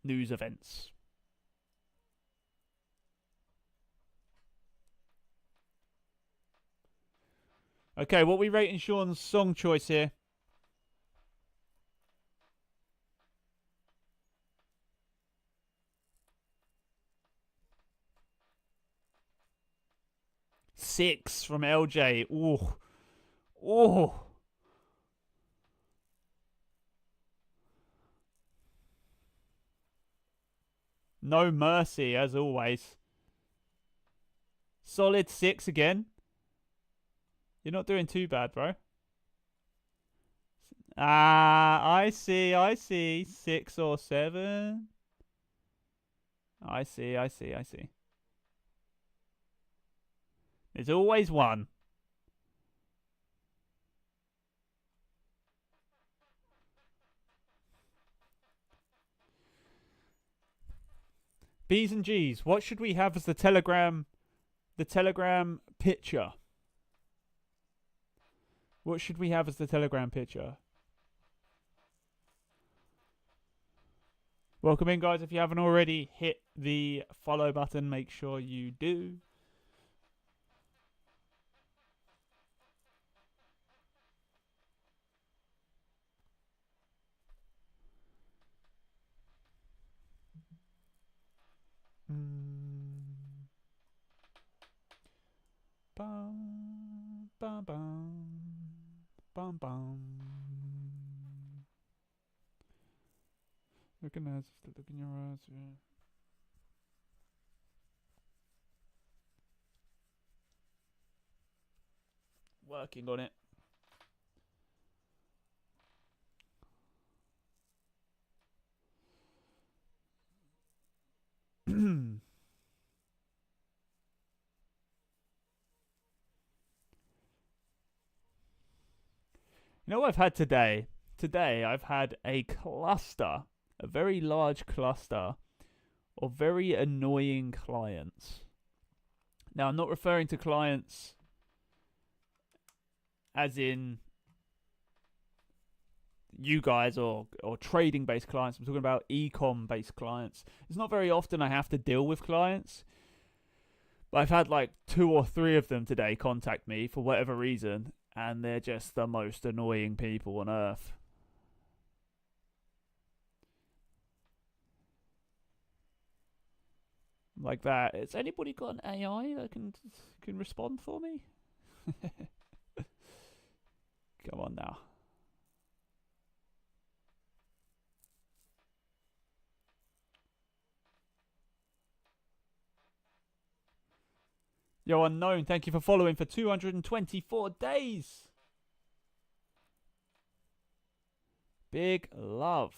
news events. Okay, what we rating Sean's song choice here? 6 from LJ. Ooh. Ooh. No mercy, as always. Solid 6 again. You're not doing too bad, bro. Ah, I see, I see. 6 or 7. I see, I see, I see. There's always one. B's and G's. What should we have as the Telegram picture? What should we have as the Telegram picture? Welcome in, guys. If you haven't already, hit the follow button. Make sure you do. Bum, bum, bum, bum, bum. Look in eyes, look in your eyes. Yeah. Working on it. You know what I've had today? Today I've had a cluster, a very large cluster of very annoying clients. Now, I'm not referring to clients as in you guys or trading based clients. I'm talking about e-com based clients. It's not very often I have to deal with clients, but I've had like 2 or 3 of them today contact me for whatever reason, and they're just the most annoying people on earth. Like that. Has anybody got an AI that can respond for me? Come on now. Yo, Unknown, thank you for following for 224 days. Big love.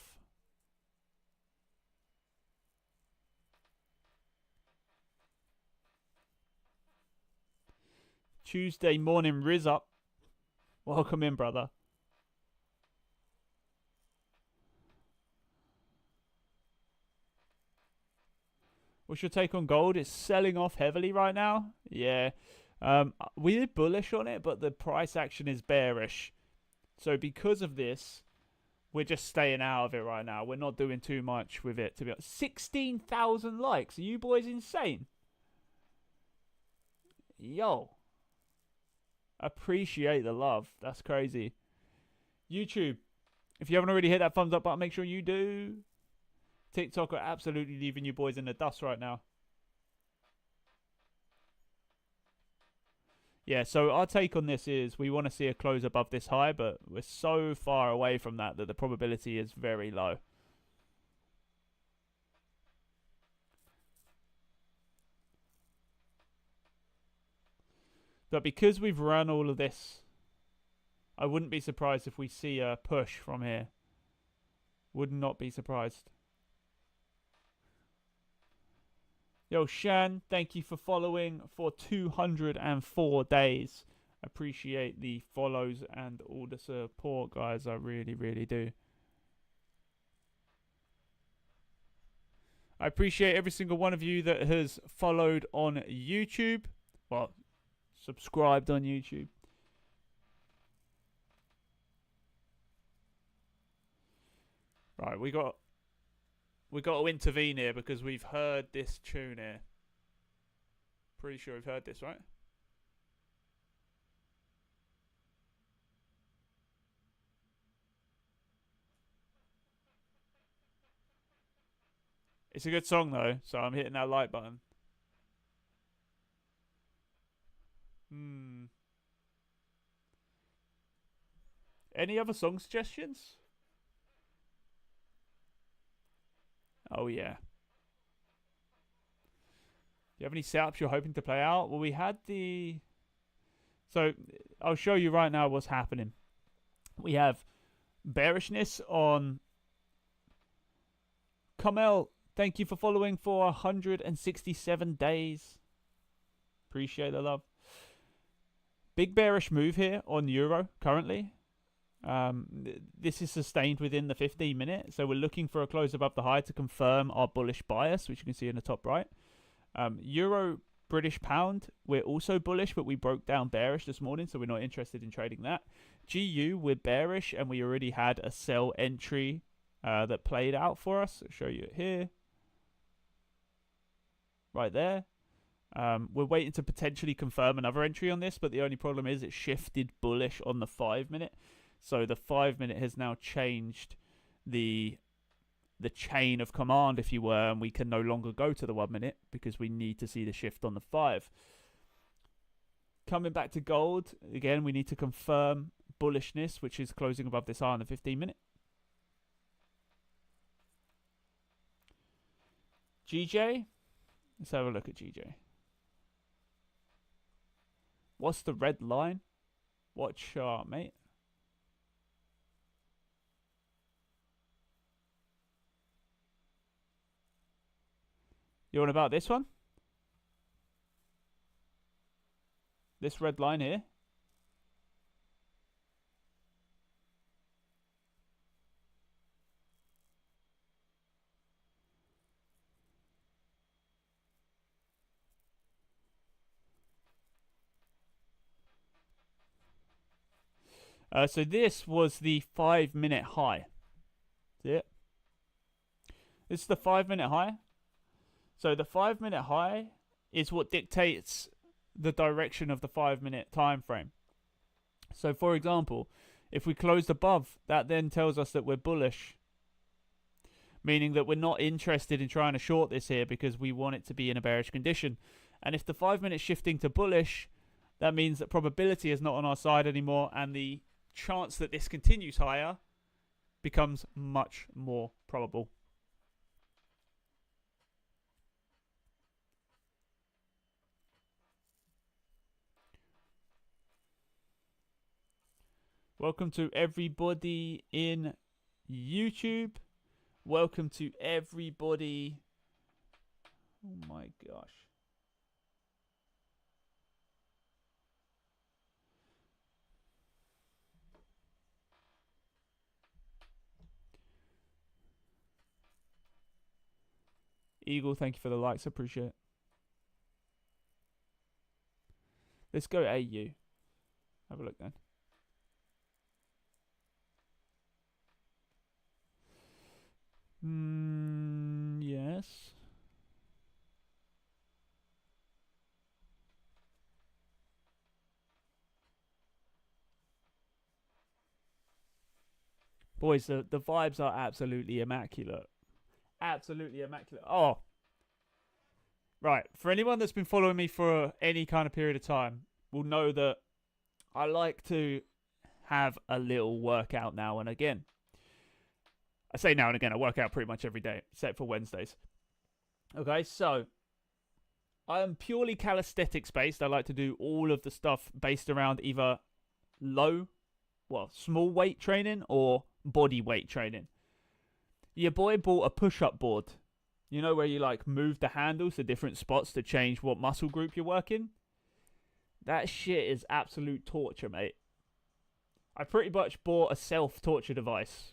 Tuesday morning Riz up. Welcome in, brother. What's your take on gold? It's selling off heavily right now. Yeah. We're bullish on it, but the price action is bearish. So because of this, we're just staying out of it right now. We're not doing too much with it, to be honest. 16,000 likes. Are you boys insane? Yo. Appreciate the love. That's crazy. YouTube, if you haven't already hit that thumbs up button, make sure you do. TikTok are absolutely leaving you boys in the dust right now. Yeah, so our take on this is we want to see a close above this high, but we're so far away from that the probability is very low. But because we've run all of this, I wouldn't be surprised if we see a push from here. Would not be surprised. Yo, Shan, thank you for following for 204 days. Appreciate the follows and all the support, guys. I really, really do. I appreciate every single one of you that has followed on YouTube. Well, subscribed on YouTube. Right, we got to intervene here because we've heard this tune here. Pretty sure we've heard this, right? It's a good song though, so I'm hitting that like button. Hmm. Any other song suggestions? Oh yeah. Do you have any setups you're hoping to play out? Well, we had the. So I'll show you right now what's happening. We have bearishness on Kamel. Thank you for following for 167 days. Appreciate the love. Big bearish move here on Euro currently. This is sustained within the 15 minute, so we're looking for a close above the high to confirm our bullish bias, which you can see in the top right. Euro British pound, we're also bullish, but we broke down bearish this morning, so we're not interested in trading that. GU, we're bearish, and we already had a sell entry that played out for us. I'll show you it here. Right there. We're waiting to potentially confirm another entry on this, but the only problem is it shifted bullish on the 5 minute. So the 5 minute has now changed the chain of command, if you were, and we can no longer go to the 1 minute because we need to see the shift on the 5. Coming back to gold, again, we need to confirm bullishness, which is closing above this high on the 15 minute. GJ, let's have a look at GJ. What's the red line? What chart, mate? You on about this one? This red line here? So this was the 5 minute high. See it? This is the 5 minute high. So the 5 minute high is what dictates the direction of the 5 minute time frame. So for example, if we closed above, that then tells us that we're bullish, meaning that we're not interested in trying to short this here because we want it to be in a bearish condition. And if the 5 minute shifting to bullish, that means that probability is not on our side anymore, and the chance that this continues higher becomes much more probable. Welcome to everybody in YouTube. Welcome to everybody. Oh my gosh. Eagle, thank you for the likes. I appreciate it. Let's go AU. Have a look then. Yes. Boys, the vibes are absolutely immaculate. Absolutely immaculate. Oh. Right. For anyone that's been following me for any kind of period of time will know that I like to have a little workout now and again. I say now and again, I work out pretty much every day, except for Wednesdays. Okay, so I am purely calisthenics based. I like to do all of the stuff based around either small weight training or body weight training. Your boy bought a push-up board. You know, where you like move the handles to different spots to change what muscle group you're working? That shit is absolute torture, mate. I pretty much bought a self-torture device.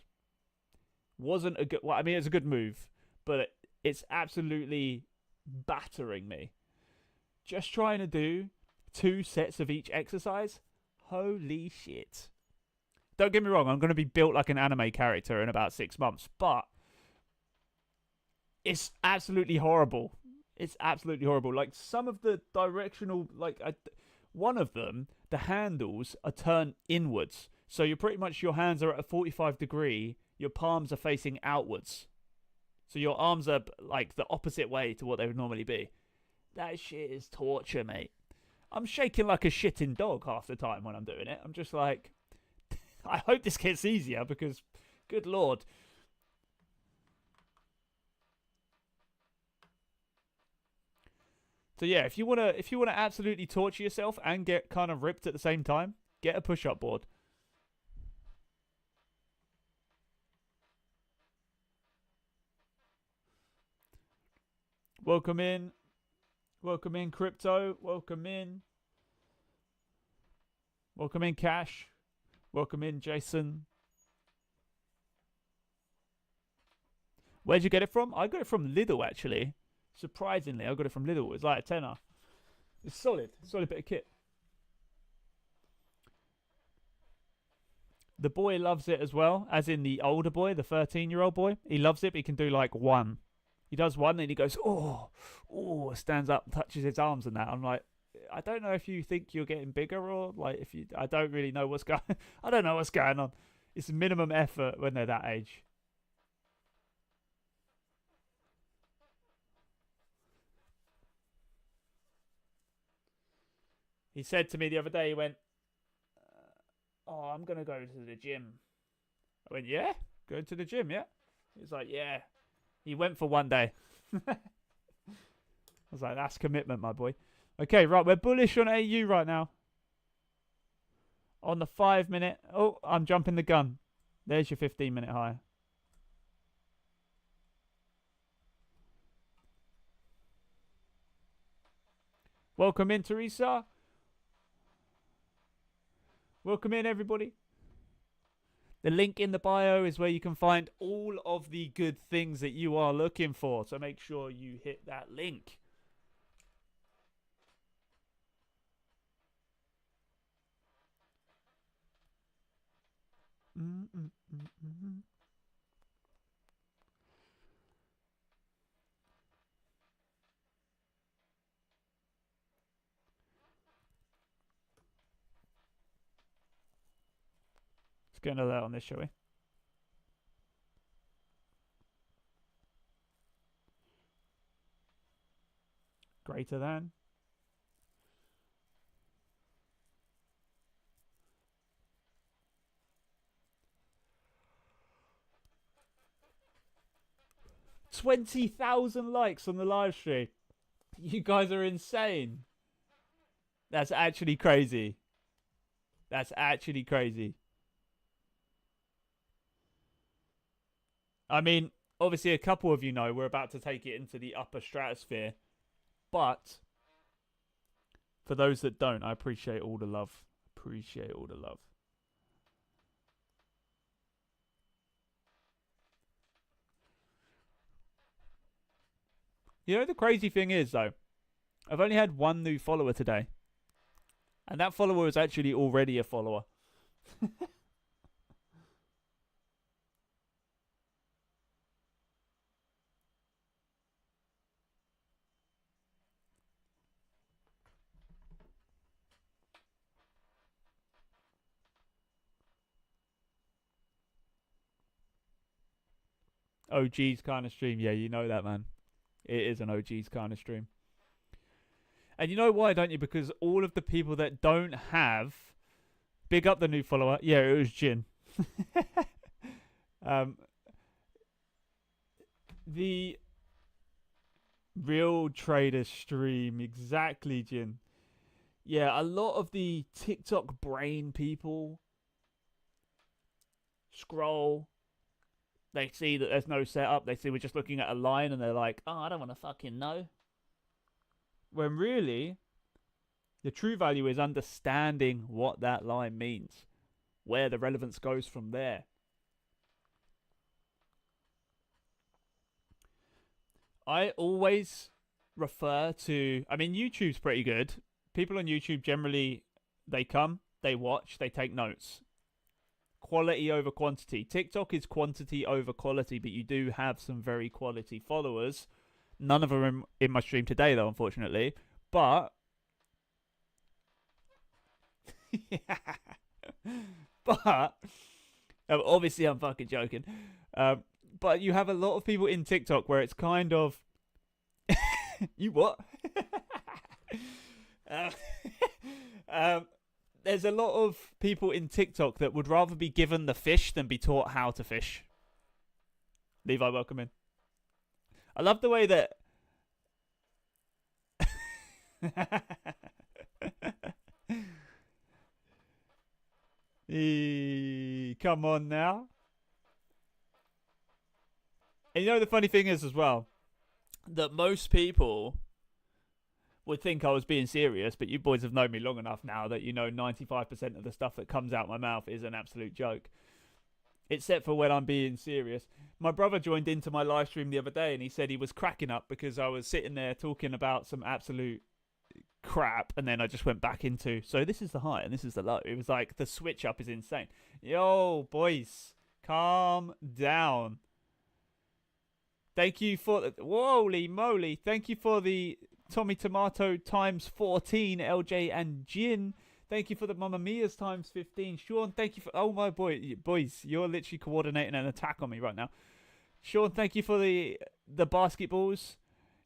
Wasn't a good... Well, I mean, it's a good move, but it's absolutely battering me. Just trying to do 2 sets of each exercise. Holy shit. Don't get me wrong, I'm going to be built like an anime character in about 6 months, but it's absolutely horrible. It's absolutely horrible. Like, some of the directional... one of them, the handles are turned inwards. So you're pretty much... Your hands are at a 45 degree. Your palms are facing outwards. So your arms are, like, the opposite way to what they would normally be. That shit is torture, mate. I'm shaking like a shitting dog half the time when I'm doing it. I'm just like, I hope this gets easier because, good lord. So yeah, if you wanna absolutely torture yourself and get kind of ripped at the same time, get a push-up board. Welcome in. Welcome in, Crypto. Welcome in. Welcome in, Cash. Welcome in, Jason. Where'd you get it from? I got it from Lidl, actually. Surprisingly, I got it from Lidl. It's like a tenner. It's solid. Solid bit of kit. The boy loves it as well, as in the older boy, the 13-year-old boy. He loves it, but he can do like one. He does one, and he goes, oh, stands up, touches his arms and that. I'm like, I don't know if you think you're getting bigger or like if you. I don't really know what's going. I don't know what's going on. It's minimum effort when they're that age. He said to me the other day, he went, "Oh, I'm gonna go to the gym." I went, "Yeah, going to the gym, yeah." He's like, "Yeah." He went for one day. I was like, "That's commitment, my boy." Okay, right, we're bullish on AU right now. On the 5 minute. Oh, I'm jumping the gun. There's your 15-minute high. Welcome in, Teresa. Welcome in, everybody. The link in the bio is where you can find all of the good things that you are looking for. So make sure you hit that link. Let's get another on this, shall we? Greater than. $20,000 likes on the live stream. You guys are insane. That's actually crazy. That's actually crazy. I mean, obviously a couple of you know we're about to take it into the upper stratosphere. But for those that don't, I appreciate all the love. Appreciate all the love. You know, the crazy thing is, though, I've only had one new follower today. And that follower is actually already a follower. OG's kind of stream. Yeah, you know that, man. It is an OG's kind of stream. And you know why, don't you? Because all of the people that don't have... Big up the new follower. Yeah, it was Jin. The real trader stream. Exactly, Jin. Yeah, a lot of the TikTok brain people scroll. They see that there's no setup. They see we're just looking at a line and they're like, oh, I don't want to fucking know. When really, the true value is understanding what that line means. Where the relevance goes from there. I always refer to... I mean, YouTube's pretty good. People on YouTube generally, they come, they watch, they take notes. Quality over quantity. TikTok is quantity over quality, but you do have some very quality followers. None of them are in my stream today, though, unfortunately. But... but... obviously, I'm fucking joking. But you have a lot of people in TikTok where it's kind of... You what? um, there's a lot of people in TikTok that would rather be given the fish than be taught how to fish. Levi, welcome in. I love the way that. Come on now. And you know the funny thing is as well that most people would think I was being serious, but you boys have known me long enough now that you know 95% of the stuff that comes out my mouth is an absolute joke. Except for when I'm being serious. My brother joined into my live stream the other day and he said he was cracking up because I was sitting there talking about some absolute crap and then I just went back into, so this is the high and this is the low. It was like the switch up is insane. Yo, boys, calm down. Thank you for the, holy moly, thank you for the Tommy Tomato times 14, LJ and Jin. Thank you for the Mamma Mia's times 15. Sean, thank you for, oh my boys, you're literally coordinating an attack on me right now. Sean, thank you for the basketballs.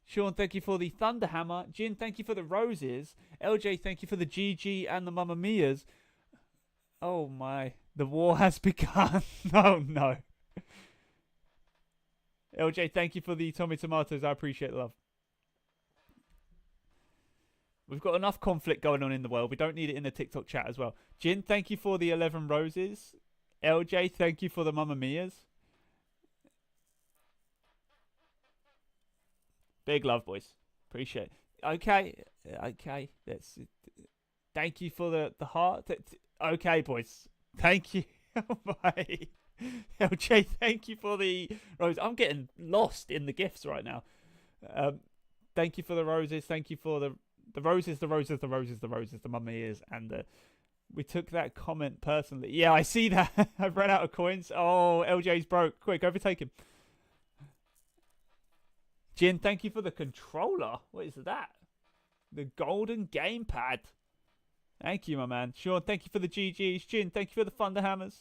Sean, thank you for the Thunderhammer. Jin, thank you for the roses. LJ, thank you for the GG and the Mamma Mia's. Oh my, the war has begun. Oh no. LJ, thank you for the Tommy Tomatoes. I appreciate the love. We've got enough conflict going on in the world. We don't need it in the TikTok chat as well. Jin, thank you for the 11 roses. LJ, thank you for the Mamma Mia's. Big love, boys. Appreciate it. Okay. That's it. Thank you for the heart. Okay, boys. Thank you. Oh my. LJ, thank you for the rose. I'm getting lost in the gifts right now. Thank you for the roses. Thank you for the roses, the Mamma Mia's, and we took that comment personally. Yeah, I see that. I've run out of coins. Oh, LJ's broke. Quick, overtake him. Jin, thank you for the controller. What is that? The golden gamepad. Thank you, my man. Sean, thank you for the GGs. Jin, thank you for the Thunderhammers.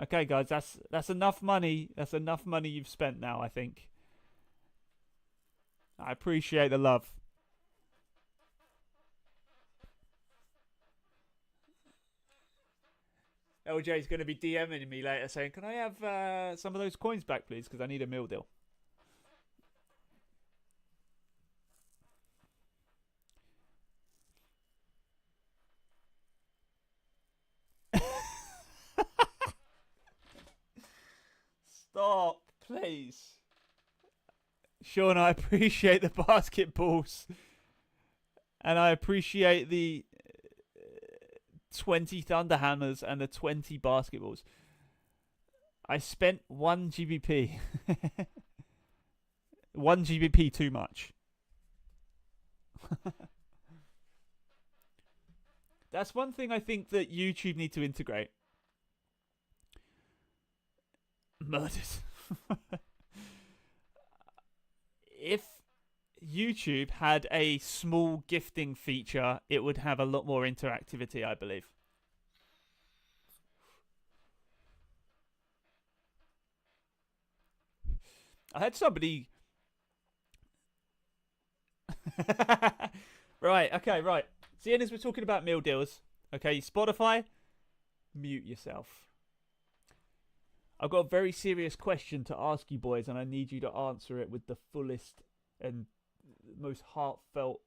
Okay, guys, that's enough money. That's enough money you've spent now, I think. I appreciate the love. LJ's going to be DMing me later saying, can I have some of those coins back, please? Because I need a meal deal. Stop, please. Sean, I appreciate the basketballs. And I appreciate the 20 Thunderhammers and the 20 basketballs. I spent 1 GBP. 1 GBP too much. That's one thing I think that YouTube need to integrate. Murders. If YouTube had a small gifting feature, it would have a lot more interactivity, I believe. I had somebody... Right, okay, right. Seeing as we're talking about meal deals, okay, Spotify, mute yourself. I've got a very serious question to ask you boys, and I need you to answer it with the fullest and most heartfelt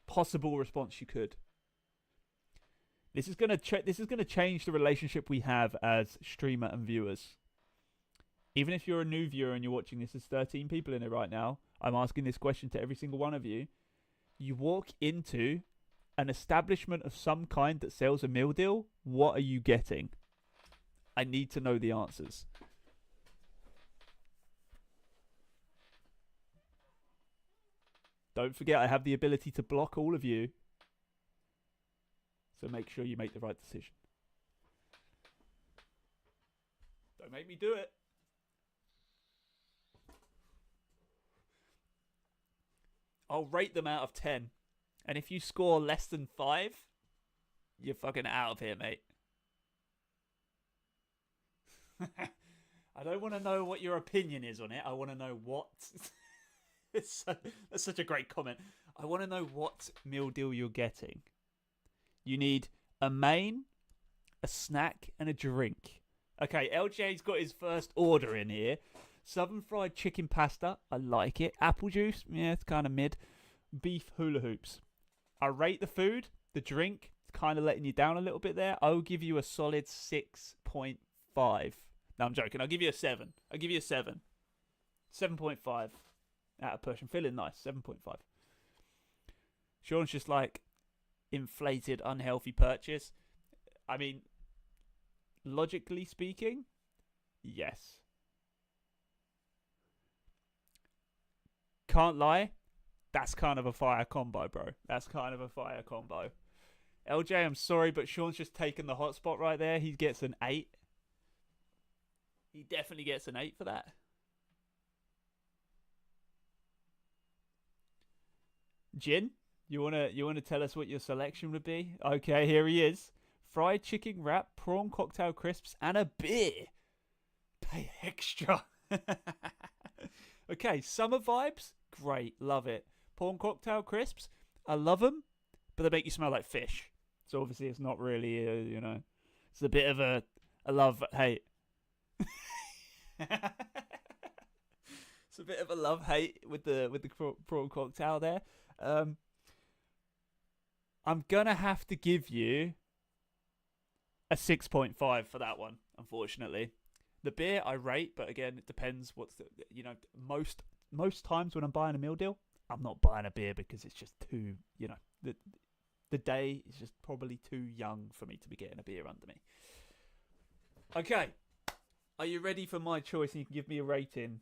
possible response you could. This is gonna change the relationship we have as streamer and viewers. Even if you're a new viewer and you're watching this, there's 13 people in it right now. I'm asking this question to every single one of you. You walk into an establishment of some kind that sells a meal deal. What are you getting? I need to know the answers. Don't forget, I have the ability to block all of you. So make sure you make the right decision. Don't make me do it. I'll rate them out of 10. And if you score less than 5, you're fucking out of here, mate. I don't want to know what your opinion is on it. I want to know what. That's such a great comment. I want to know what meal deal you're getting. You need a main, a snack, and a drink. Okay, LJ's got his first order in here. Southern fried chicken pasta. I like it. Apple juice. Yeah, it's kind of mid. Beef hula hoops. I rate the food. The drink. It's kind of letting you down a little bit there. I'll give you a solid 6.5. No, I'm joking. I'll give you a 7. I'll give you a 7. 7.5 out of push. I'm feeling nice. 7.5. Sean's just like inflated, unhealthy purchase. I mean, logically speaking, yes. Can't lie. That's kind of a fire combo, bro. That's kind of a fire combo. LJ, I'm sorry, but Sean's just taken the hot spot right there. He gets an 8. He definitely gets an 8 for that. Jin, you wanna tell us what your selection would be? Okay, here he is. Fried chicken wrap, prawn cocktail crisps, and a beer. Pay extra. Okay, summer vibes, great, love it. Prawn cocktail crisps, I love them, but they make you smell like fish. So obviously it's not really, it's a bit of a love-hate. It's a bit of a love-hate with the prawn cocktail there. I'm gonna have to give you a 6.5 for that one, unfortunately. The beer I rate, but again, it depends. Most times when I'm buying a meal deal, I'm not buying a beer because it's just too, the day is just probably too young for me to be getting a beer under me. Okay, are you ready for my choice? And you can give me a rating.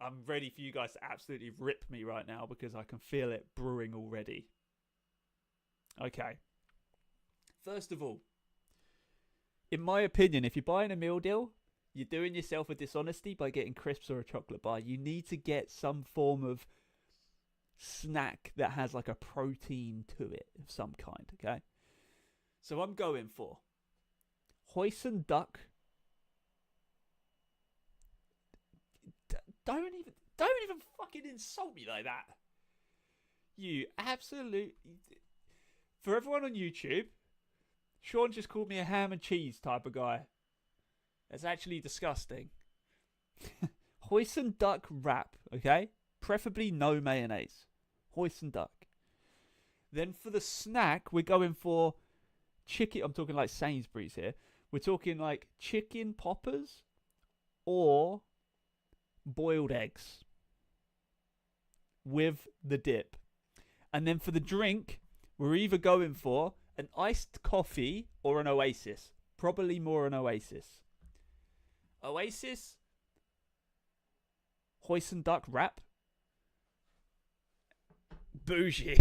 I'm ready for you guys to absolutely rip me right now because I can feel it brewing already. Okay. First of all, in my opinion, if you're buying a meal deal, you're doing yourself a dishonesty by getting crisps or a chocolate bar. You need to get some form of snack that has like a protein to it of some kind, okay? So I'm going for hoisin duck. Don't even fucking insult me like that. You absolute... For everyone on YouTube, Sean just called me a ham and cheese type of guy. That's actually disgusting. Hoisin duck wrap, okay? Preferably no mayonnaise. Hoisin duck. Then for the snack, we're going for chicken. I'm talking like Sainsbury's here. We're talking like chicken poppers or boiled eggs with the dip. And then for the drink, we're either going for an iced coffee or an Oasis. Probably more an Oasis. Oasis, hoisin duck wrap, bougie,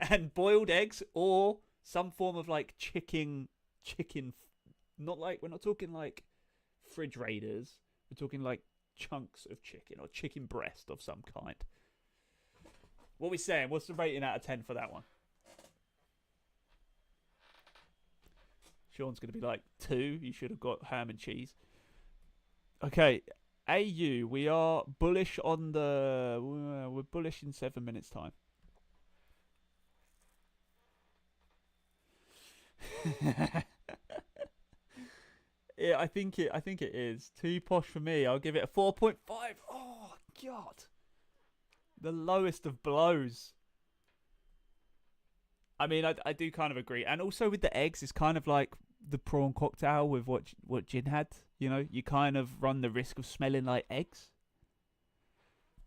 and boiled eggs or some form of like chicken. Not like, we're not talking like fridge raiders. We're talking like chunks of chicken or chicken breast of some kind. What are we saying? What's the rating out of 10 for that one? Sean's going to be like 2. You should have got ham and cheese. Okay, AU, we are bullish on the... We're bullish in 7 minutes' time. Yeah, I think it is. Too posh for me. I'll give it a 4.5. Oh, God. The lowest of blows. I mean, I do kind of agree. And also with the eggs, it's kind of like the prawn cocktail with what Jin had. You know, you kind of run the risk of smelling like eggs.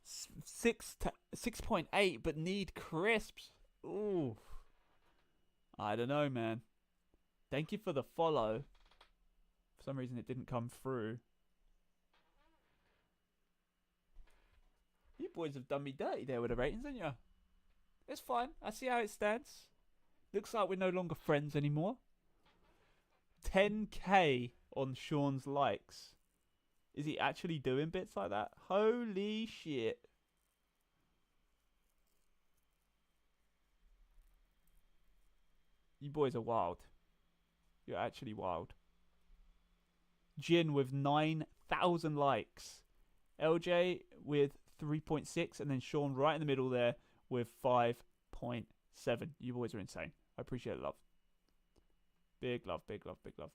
6.8, but need crisps. Ooh. I don't know, man. Thank you for the follow. For some reason, it didn't come through. You boys have done me dirty there with the ratings, haven't you? It's fine. I see how it stands. Looks like we're no longer friends anymore. 10k on Sean's likes. Is he actually doing bits like that? Holy shit. You boys are wild. You're actually wild. Jin with 9,000 likes. LJ with 3.6, and then Sean right in the middle there with 5.7. You boys are insane. I appreciate it, love. Big love, big love, big love.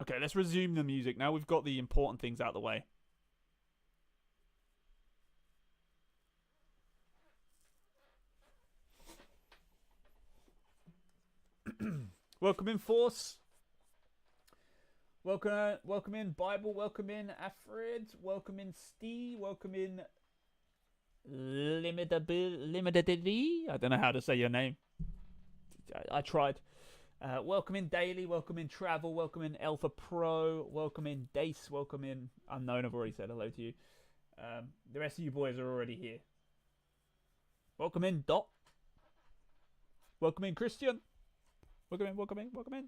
Okay, let's resume the music. Now we've got the important things out of the way. Welcome in, Force. Welcome in, Bible. Welcome in, Afrid. Welcome in, Steve. Welcome in, Limited. I don't know how to say your name. I tried. Welcome in, Daily. Welcome in, Travel. Welcome in, Alpha Pro. Welcome in, Dace. Welcome in, Unknown. I've already said hello to you. The rest of you boys are already here. Welcome in, Dot. Welcome in, Christian. Welcome in, welcome in, welcome in.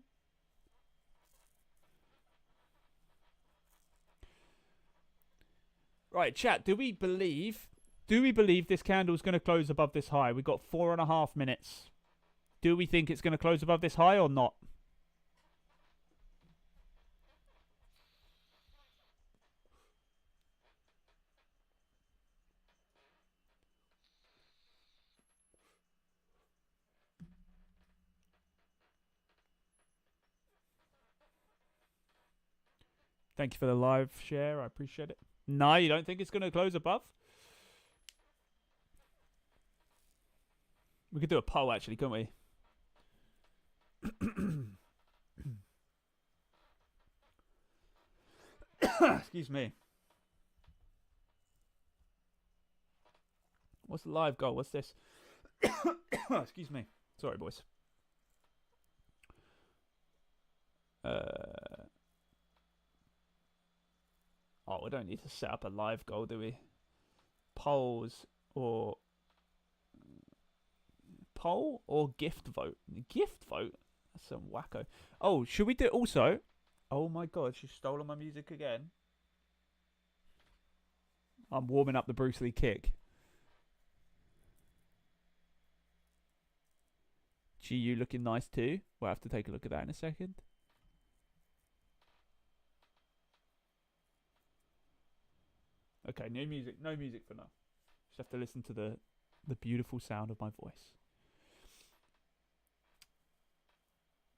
Right, chat, do we believe this candle's going to close above this high? We've got 4.5 minutes. Do we think it's going to close above this high or not? Thank you for the live share. I appreciate it. No, you don't think it's going to close above? We could do a poll, actually, couldn't we? Excuse me. What's the live goal? What's this? Excuse me. Sorry, boys. Oh, we don't need to set up a live goal, do we? Polls or poll or gift vote? Gift vote? That's some wacko. Oh, should we do also? Oh my god, she's stolen my music again. I'm warming up the Bruce Lee kick. GU looking nice too. We'll have to take a look at that in a second. Okay, no music for now. Just have to listen to the beautiful sound of my voice.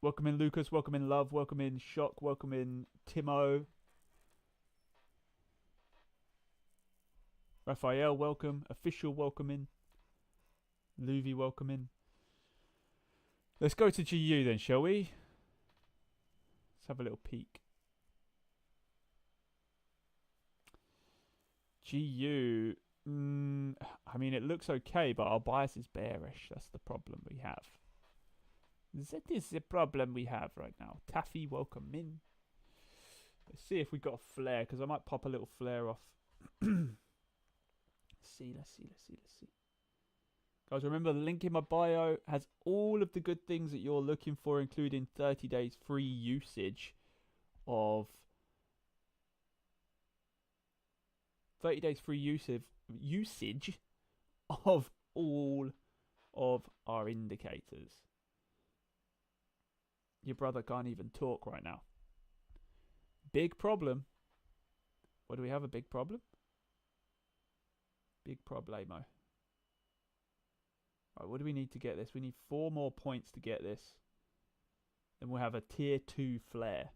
Welcome in, Lucas. Welcome in, Love. Welcome in, Shock. Welcome in, Timo. Raphael, welcome. Official, welcome in. Luvi, welcome in. Let's go to GU then, shall we? Let's have a little peek. GU. I mean, it looks okay, but our bias is bearish. That's the problem we have. That is the problem we have right now. Taffy, welcome in. Let's see if we got a flare, because I might pop a little flare off. Let's see. Guys, remember the link in my bio has all of the good things that you're looking for, including 30 days free usage of 30 days free usage of all of our indicators. Your brother can't even talk right now. Big problem. What do we have? A big problem? Big problemo. Right, what do we need to get this? We need 4 more points to get this. Then we'll have a tier 2 flare.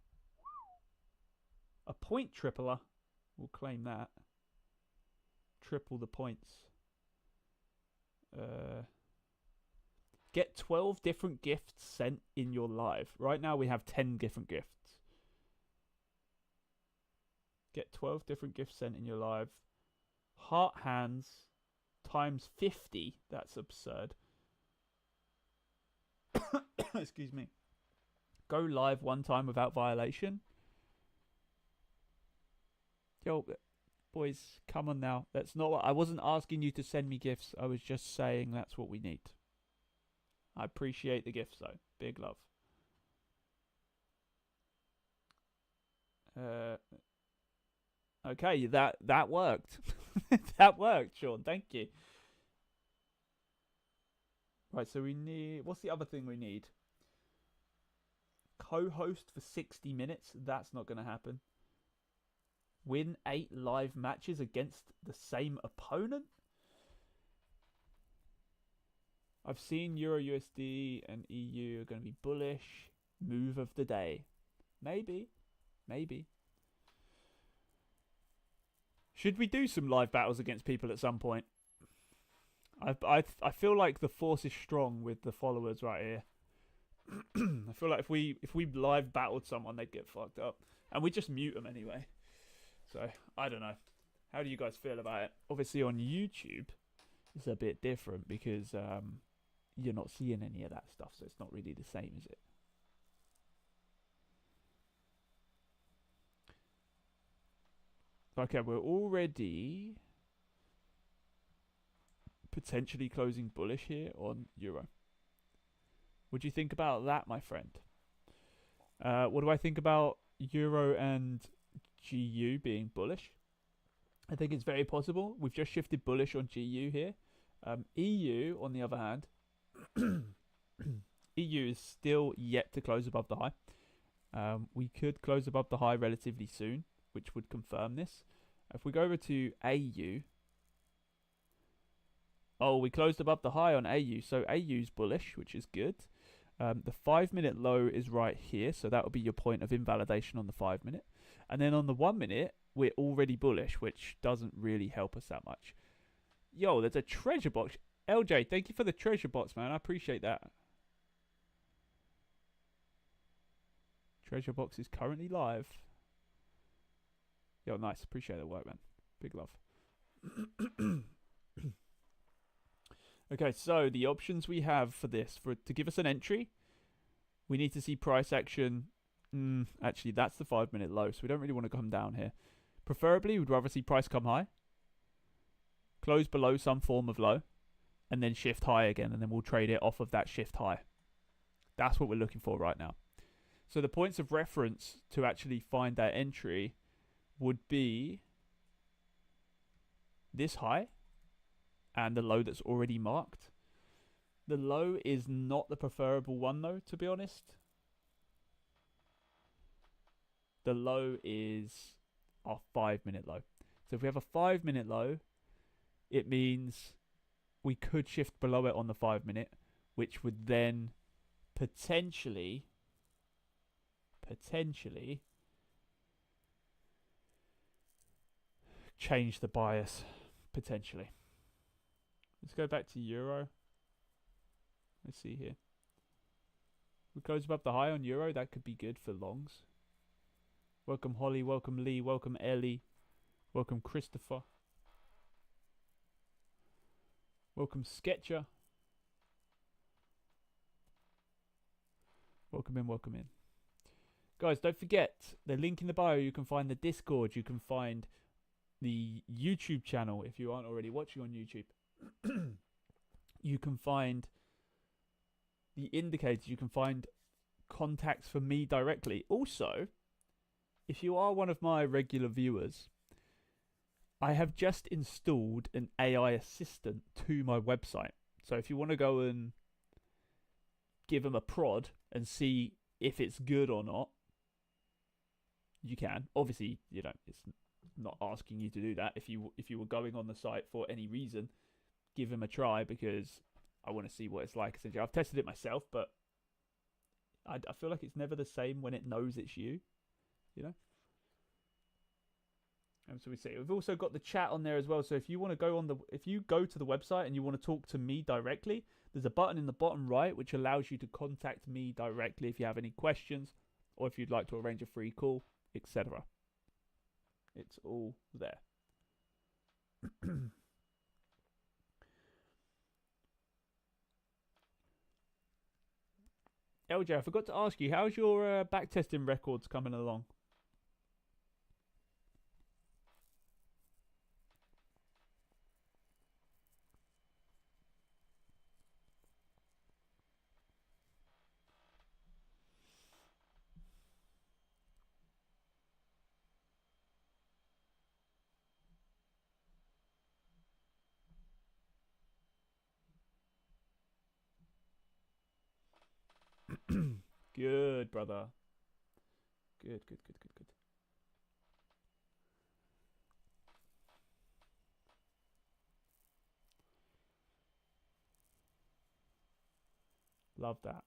A point tripler. We'll claim that. Triple the points. Get 12 different gifts sent in your live. Right now we have 10 different gifts. Get 12 different gifts sent in your live. Heart hands times 50. That's absurd. Excuse me. Go live 1 time without violation. Yo, boys, come on now. That's not what I wasn't asking you to send me gifts. I was just saying that's what we need. I appreciate the gifts though. Big love. Okay, that worked. That worked, Sean. Thank you. Right, so we need... What's the other thing we need? Co-host for 60 minutes. That's not going to happen. Win 8 live matches against the same opponent? I've seen Euro USD and EU are going to be bullish. Move of the day. Maybe. Maybe. Should we do some live battles against people at some point? I feel like the force is strong with the followers right here. I feel like if we live battled someone, they'd get fucked up, and we just mute them anyway. So I don't know. How do you guys feel about it? Obviously on YouTube, it's a bit different because you're not seeing any of that stuff, so it's not really the same, is it? Okay, we're already potentially closing bullish here on Euro. What do you think about that, my friend? What do I think about Euro and GU being bullish? I think it's very possible. We've just shifted bullish on GU here. EU, on the other hand, EU is still yet to close above the high. We could close above the high relatively soon, which would confirm this. If we go over to AU, oh, we closed above the high on AU, so AU's bullish, which is good. The 5-minute low is right here, so that would be your point of invalidation on the 5-minute. And then on the 1-minute, we're already bullish, which doesn't really help us that much. Yo, there's a treasure box. LJ, thank you for the treasure box, man. I appreciate that. Treasure box is currently live. Yo, nice. Appreciate the work, man. Big love. Okay, so the options we have for this, to give us an entry, we need to see price action. Actually, that's the 5-minute low, so we don't really want to come down here. Preferably, we'd rather see price come high, close below some form of low, and then shift high again, and then we'll trade it off of that shift high. That's what we're looking for right now. So the points of reference to actually find that entry would be this high and the low that's already marked. The low is not the preferable one, though, to be honest. The low is our 5-minute low. So if we have a 5-minute low, it means we could shift below it on the 5-minute, which would then potentially change the bias, potentially. Let's go back to Euro. Let's see here. We close above the high on Euro. That could be good for longs. Welcome Holly, welcome Lee, welcome Ellie, welcome Christopher, welcome Sketcher. Welcome in, welcome in. Guys, don't forget, the link in the bio, you can find the Discord, you can find the YouTube channel if you aren't already watching on YouTube. You can find the indicators, you can find contacts for me directly. Also, if you are one of my regular viewers, I have just installed an AI assistant to my website. So if you want to go and give them a prod and see if it's good or not, you can. Obviously, you know, it's not asking you to do that. If you were going on the site for any reason, give them a try because I want to see what it's like. Essentially, I've tested it myself, but I feel like it's never the same when it knows it's you. You know. And so we see we've also got the chat on there as well. So if you want to go if you go to the website and you want to talk to me directly, there's a button in the bottom right which allows you to contact me directly if you have any questions or if you'd like to arrange a free call, etc. It's all there. LJ, I forgot to ask you, how's your backtesting records coming along? Good, brother. Good. Love that.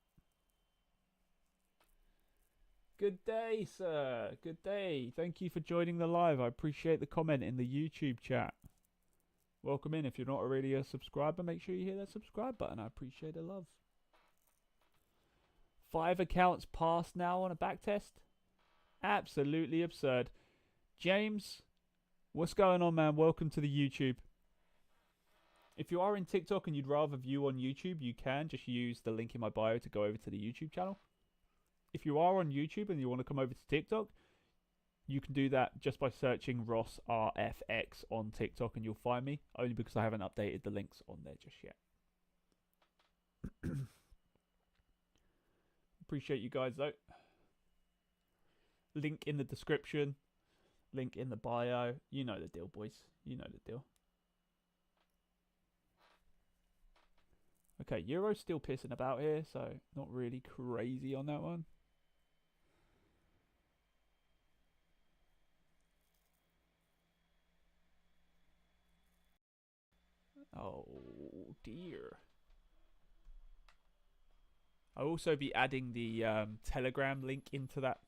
Good day, sir. Good day. Thank you for joining the live. I appreciate the comment in the YouTube chat. Welcome in. If you're not already a subscriber, make sure you hit that subscribe button. I appreciate the love. 5 accounts passed now on a backtest. Absolutely absurd. James, what's going on, man? Welcome to the YouTube. If you are in TikTok and you'd rather view on YouTube, you can just use the link in my bio to go over to the YouTube channel. If you are on YouTube and you want to come over to TikTok, you can do that just by searching Ross-rfx on TikTok and you'll find me, only because I haven't updated the links on there just yet. Appreciate you guys though. Link in the description, link in the bio. You know the deal, boys. You know the deal. Okay, Euro's still pissing about here, so not really crazy on that one. Oh dear. I'll also be adding the Telegram link into that.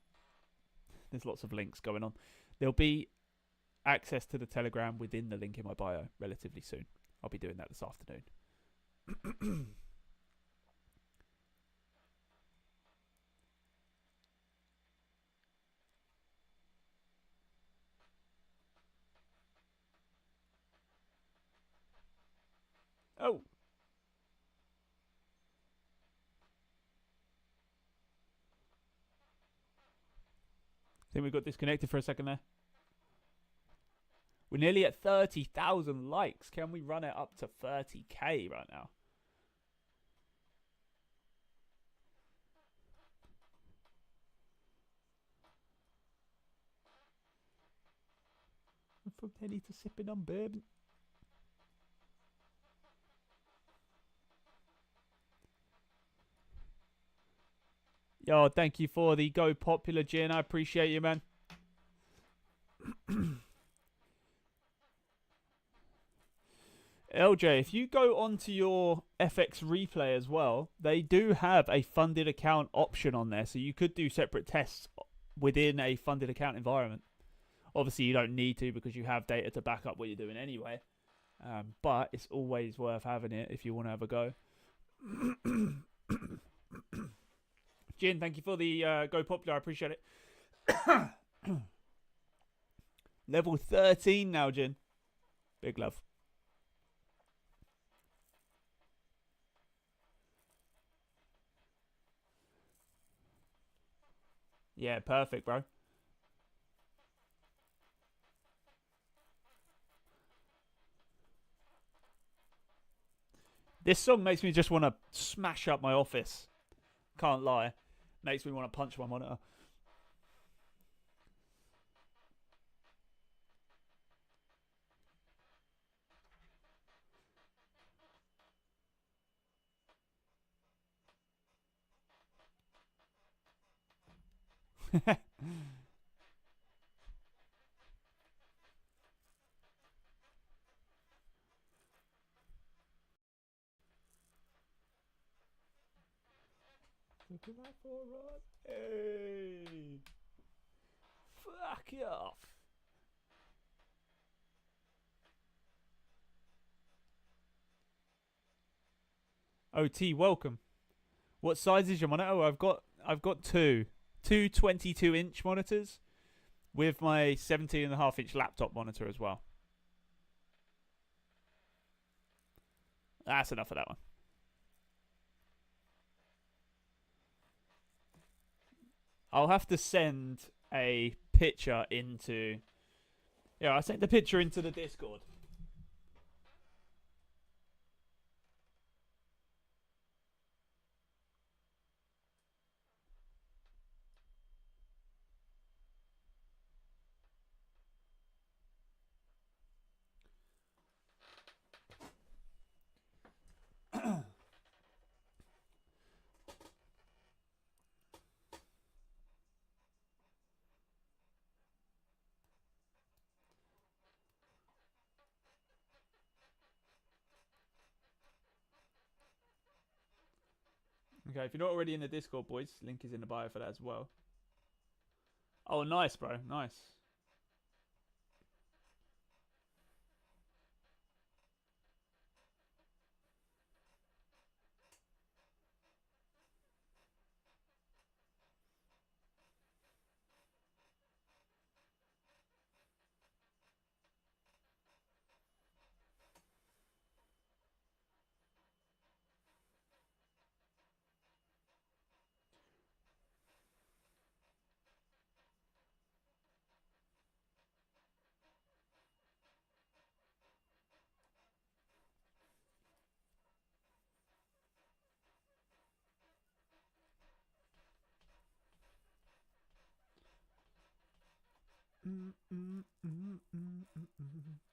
There's lots of links going on. There'll be access to the Telegram within the link in my bio relatively soon. I'll be doing that this afternoon. Oh. I think we got disconnected for a second there. We're nearly at 30,000 likes. Can we run it up to 30k right now? From Henny to sipping on bourbon. Yo, thank you for the Go Popular gin. I appreciate you, man. LJ, if you go onto your FX replay as well, they do have a funded account option on there. So you could do separate tests within a funded account environment. Obviously, you don't need to because you have data to back up what you're doing anyway. But it's always worth having it if you want to have a go. Jin, thank you for the Go Popular. I appreciate it. Level 13 now, Jin. Big love. Yeah, perfect, bro. This song makes me just want to smash up my office. Can't lie. Makes me want to punch my monitor. Looking out for us. Hey. Fuck off. OT, welcome. What size is your monitor? Oh, I've got two 22-inch monitors with my 17.5-inch laptop monitor as well. That's enough of that one. I'll have to send a picture into... Yeah, I sent the picture into the Discord. Okay, if you're not already in the Discord, boys, link is in the bio for that as well. Oh, nice, bro. Nice.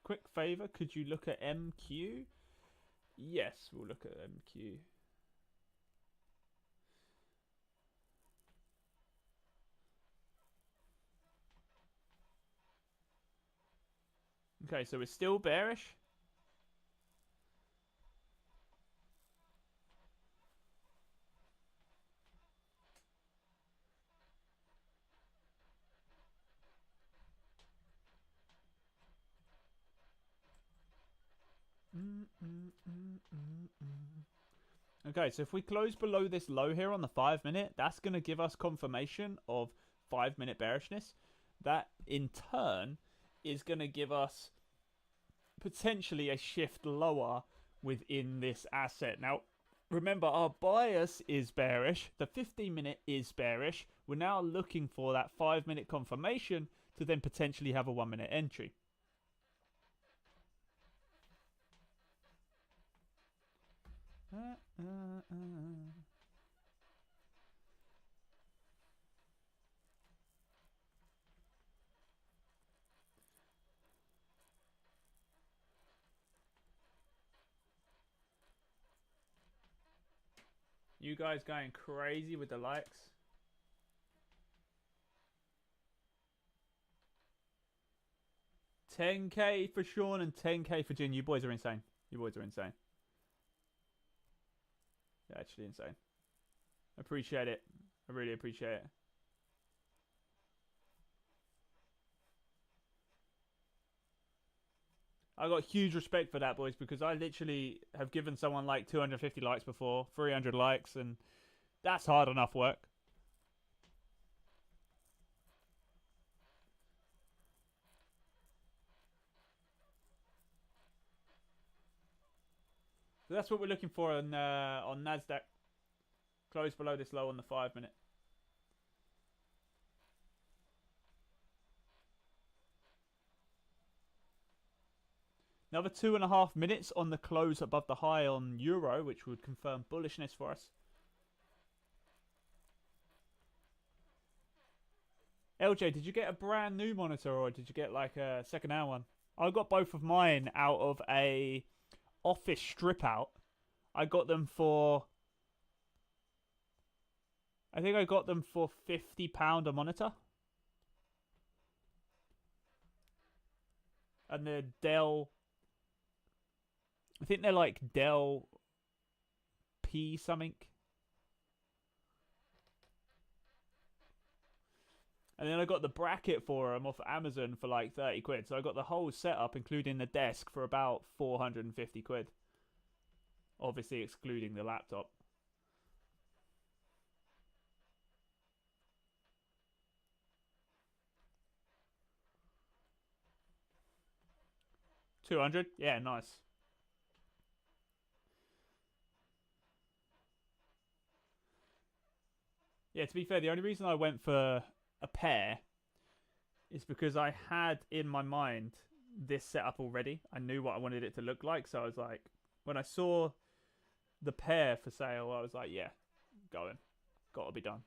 Quick favor, could you look at MQ? Yes, we'll look at MQ. Okay, so we're still bearish. Okay, so if we close below this low here on the 5 minute, that's going to give us confirmation of 5 minute bearishness. That in turn is going to give us potentially a shift lower within this asset. Now, remember, our bias is bearish. The 15 minute is bearish. We're now looking for that 5 minute confirmation to then potentially have a 1 minute entry. You guys going crazy with the likes? $10K for Sean and $10K for Jin. You boys are insane. You boys are insane. You're actually insane. Appreciate it. I really appreciate it. I got huge respect for that, boys, because I literally have given someone like 250 likes before, 300 likes, and that's hard enough work. So that's what we're looking for on Nasdaq. Close below this low on the 5 minute. Another 2.5 minutes on the close above the high on Euro, which would confirm bullishness for us. LJ, did you get a brand new monitor or did you get like a second-hand one? I got both of mine out of a office strip out. I got them for... I think I got them for £50 a monitor. And they're Dell... I think they're like Dell P something. And then I got the bracket for them off Amazon for like 30 quid. So I got the whole setup, including the desk, for about 450 quid. Obviously excluding the laptop. $200? Yeah, nice. Yeah, to be fair, the only reason I went for a pair is because I had in my mind this setup already. I knew what I wanted it to look like, so I was like, when I saw the pair for sale, I was like, yeah, going. Gotta be done.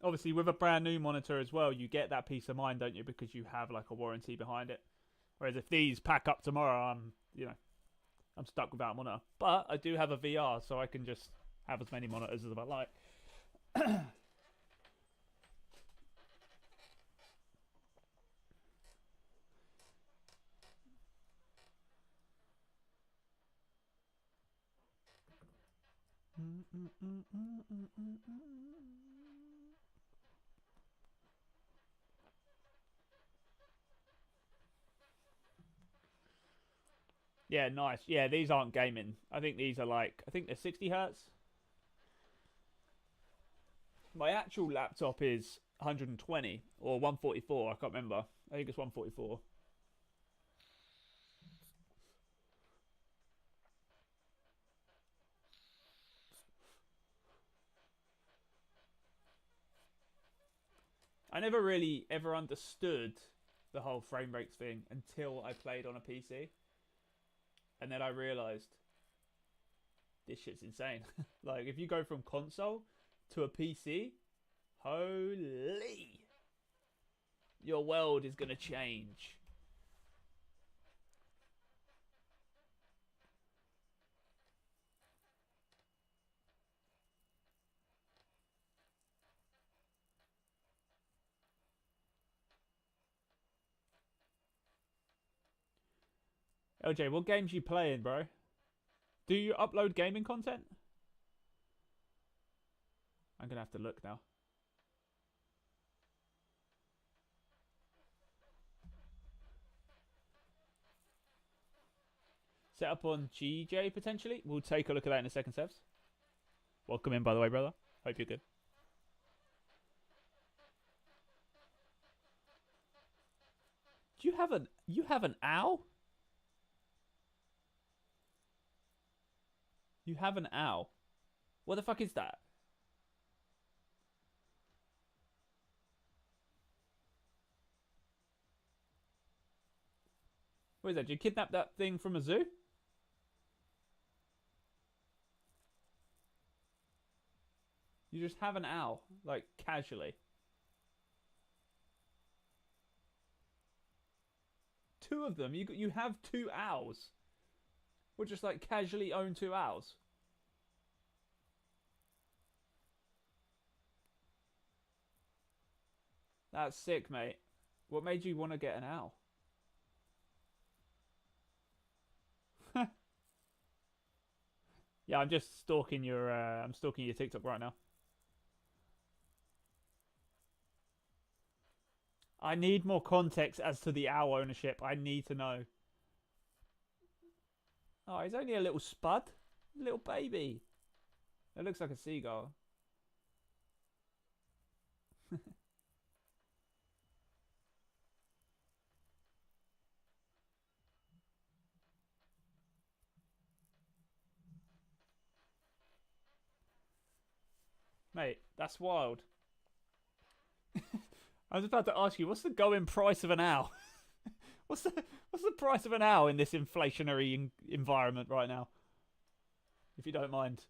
Obviously, with a brand new monitor as well, you get that peace of mind, don't you? Because you have like a warranty behind it. Whereas if these pack up tomorrow, I'm stuck without a monitor. But I do have a VR, so I can just have as many monitors as I like. Yeah, nice. Yeah, these aren't gaming. I think these are like, I think they're 60 hertz. My actual laptop is 120 or 144. I can't remember. I think it's 144. I never really ever understood the whole frame rates thing until I played on a PC, and then I realized this shit's insane. Like if you go from console to a PC, holy, your world is gonna change. LJ, what games you playing, bro? Do you upload gaming content? I'm gonna have to look now. Set up on GJ potentially. We'll take a look at that in a second, Sevs. Welcome in, by the way, brother. Hope you're good. Do you have an owl? You have an owl. What the fuck is that? What is that? Did you kidnap that thing from a zoo? You just have an owl, like casually. Two of them. You have two owls. Or just like casually own two owls. That's sick, mate. What made you want to get an owl? Yeah, I'm just stalking your. I'm stalking your TikTok right now. I need more context as to the owl ownership. I need to know. Oh, he's only a little spud, a little baby. It looks like a seagull. Mate, that's wild. I was about to ask you, what's the going price of an owl? What's the price of an owl in this inflationary environment right now? If you don't mind.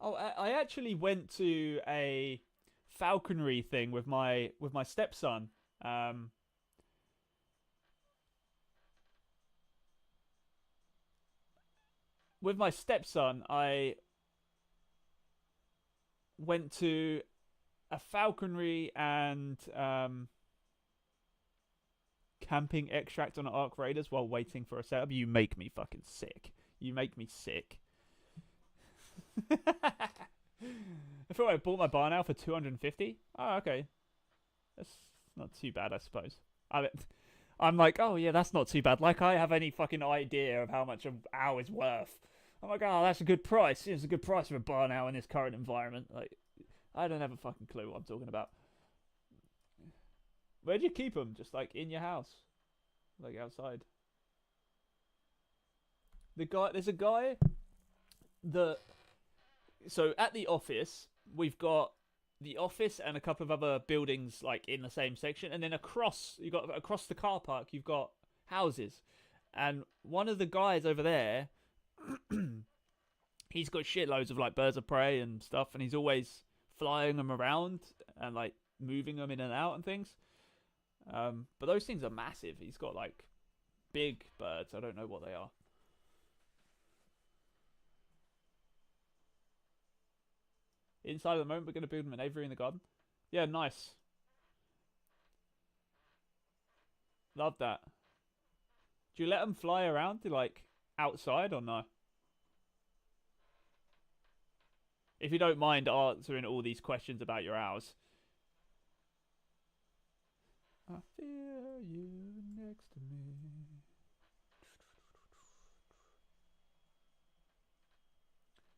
Oh, I actually went to a falconry thing with my stepson. Um, with my stepson, I went to a falconry and camping extract on Arc Raiders while waiting for a setup. You make me fucking sick. You make me sick. I thought I bought my bar now for 250. Oh, okay. That's not too bad, I suppose. I'm like, oh yeah, that's not too bad. Like I have any fucking idea of how much an owl is worth. I'm like, oh, that's a good price. It's a good price for a bar now in this current environment. Like, I don't have a fucking clue what I'm talking about. Where do you keep them? Just like in your house, like outside. There's a guy that. So at the office, we've got the office and a couple of other buildings like in the same section, and then across the car park, you've got houses, and one of the guys over there, he's got shitloads of like birds of prey and stuff, and he's always flying them around and like moving them in and out and things. But those things are massive. He's got like big birds. I don't know what they are. Inside at the moment, we're going to build an aviary in the garden. Yeah, nice. Love that. Do you let them fly around to like outside or no? If you don't mind answering all these questions about your owls. I feel you next to me.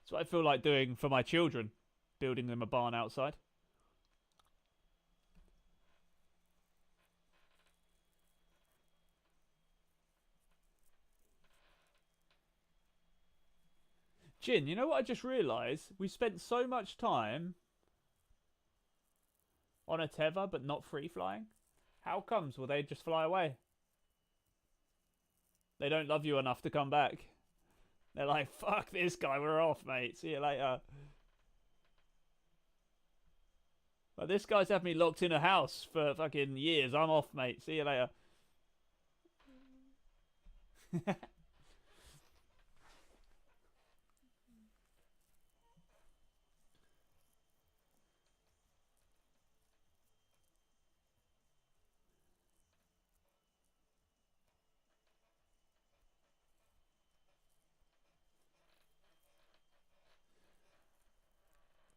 That's what I feel like doing for my children, building them a barn outside. Jin, you know what I just realised? We spent so much time on a tether but not free flying. How comes? Will they just fly away? They don't love you enough to come back. They're like, fuck this guy, we're off, mate. See you later. But this guy's had me locked in a house for fucking years. I'm off, mate. See you later.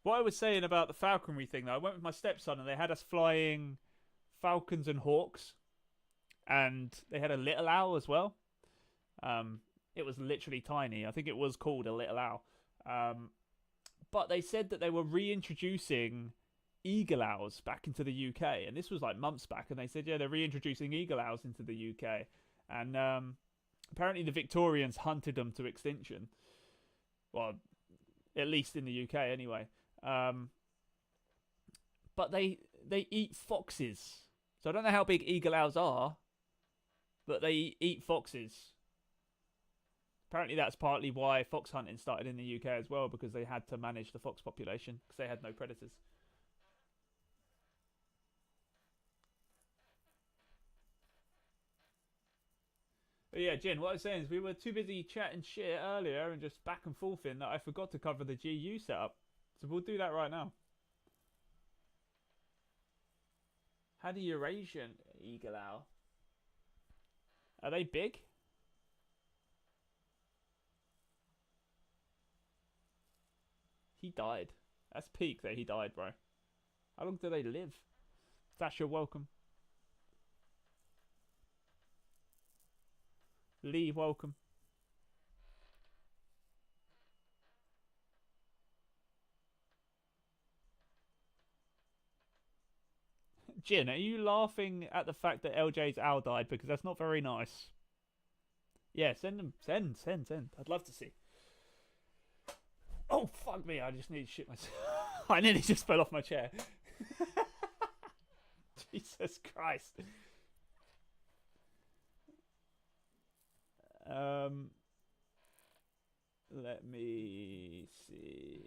What I was saying about the falconry thing, though, I went with my stepson and they had us flying falcons and hawks, and they had a little owl as well. It was literally tiny. I think it was called a little owl. But they said that they were reintroducing eagle owls back into the UK, and this was like months back. And they said, yeah, they're reintroducing eagle owls into the UK, and apparently the Victorians hunted them to extinction. Well, at least in the UK, anyway. Um, but they eat foxes, so I don't know how big eagle owls are, but they eat foxes. Apparently, that's partly why fox hunting started in the UK as well, because they had to manage the fox population because they had no predators. But yeah, Jin, what I was saying is we were too busy chatting shit earlier and just back and forth in that I forgot to cover the GU setup. So we'll do that right now. How do Eurasian eagle owl? Are they big? He died. That's peak that he died, bro. How long do they live? Thatcher, welcome. Lee, welcome. Jin, are you laughing at the fact that LJ's owl died? Because that's not very nice. Yeah, send them. Send. I'd love to see. Oh, fuck me. I just need to shit myself. I nearly just fell off my chair. Jesus Christ. Um, let me see.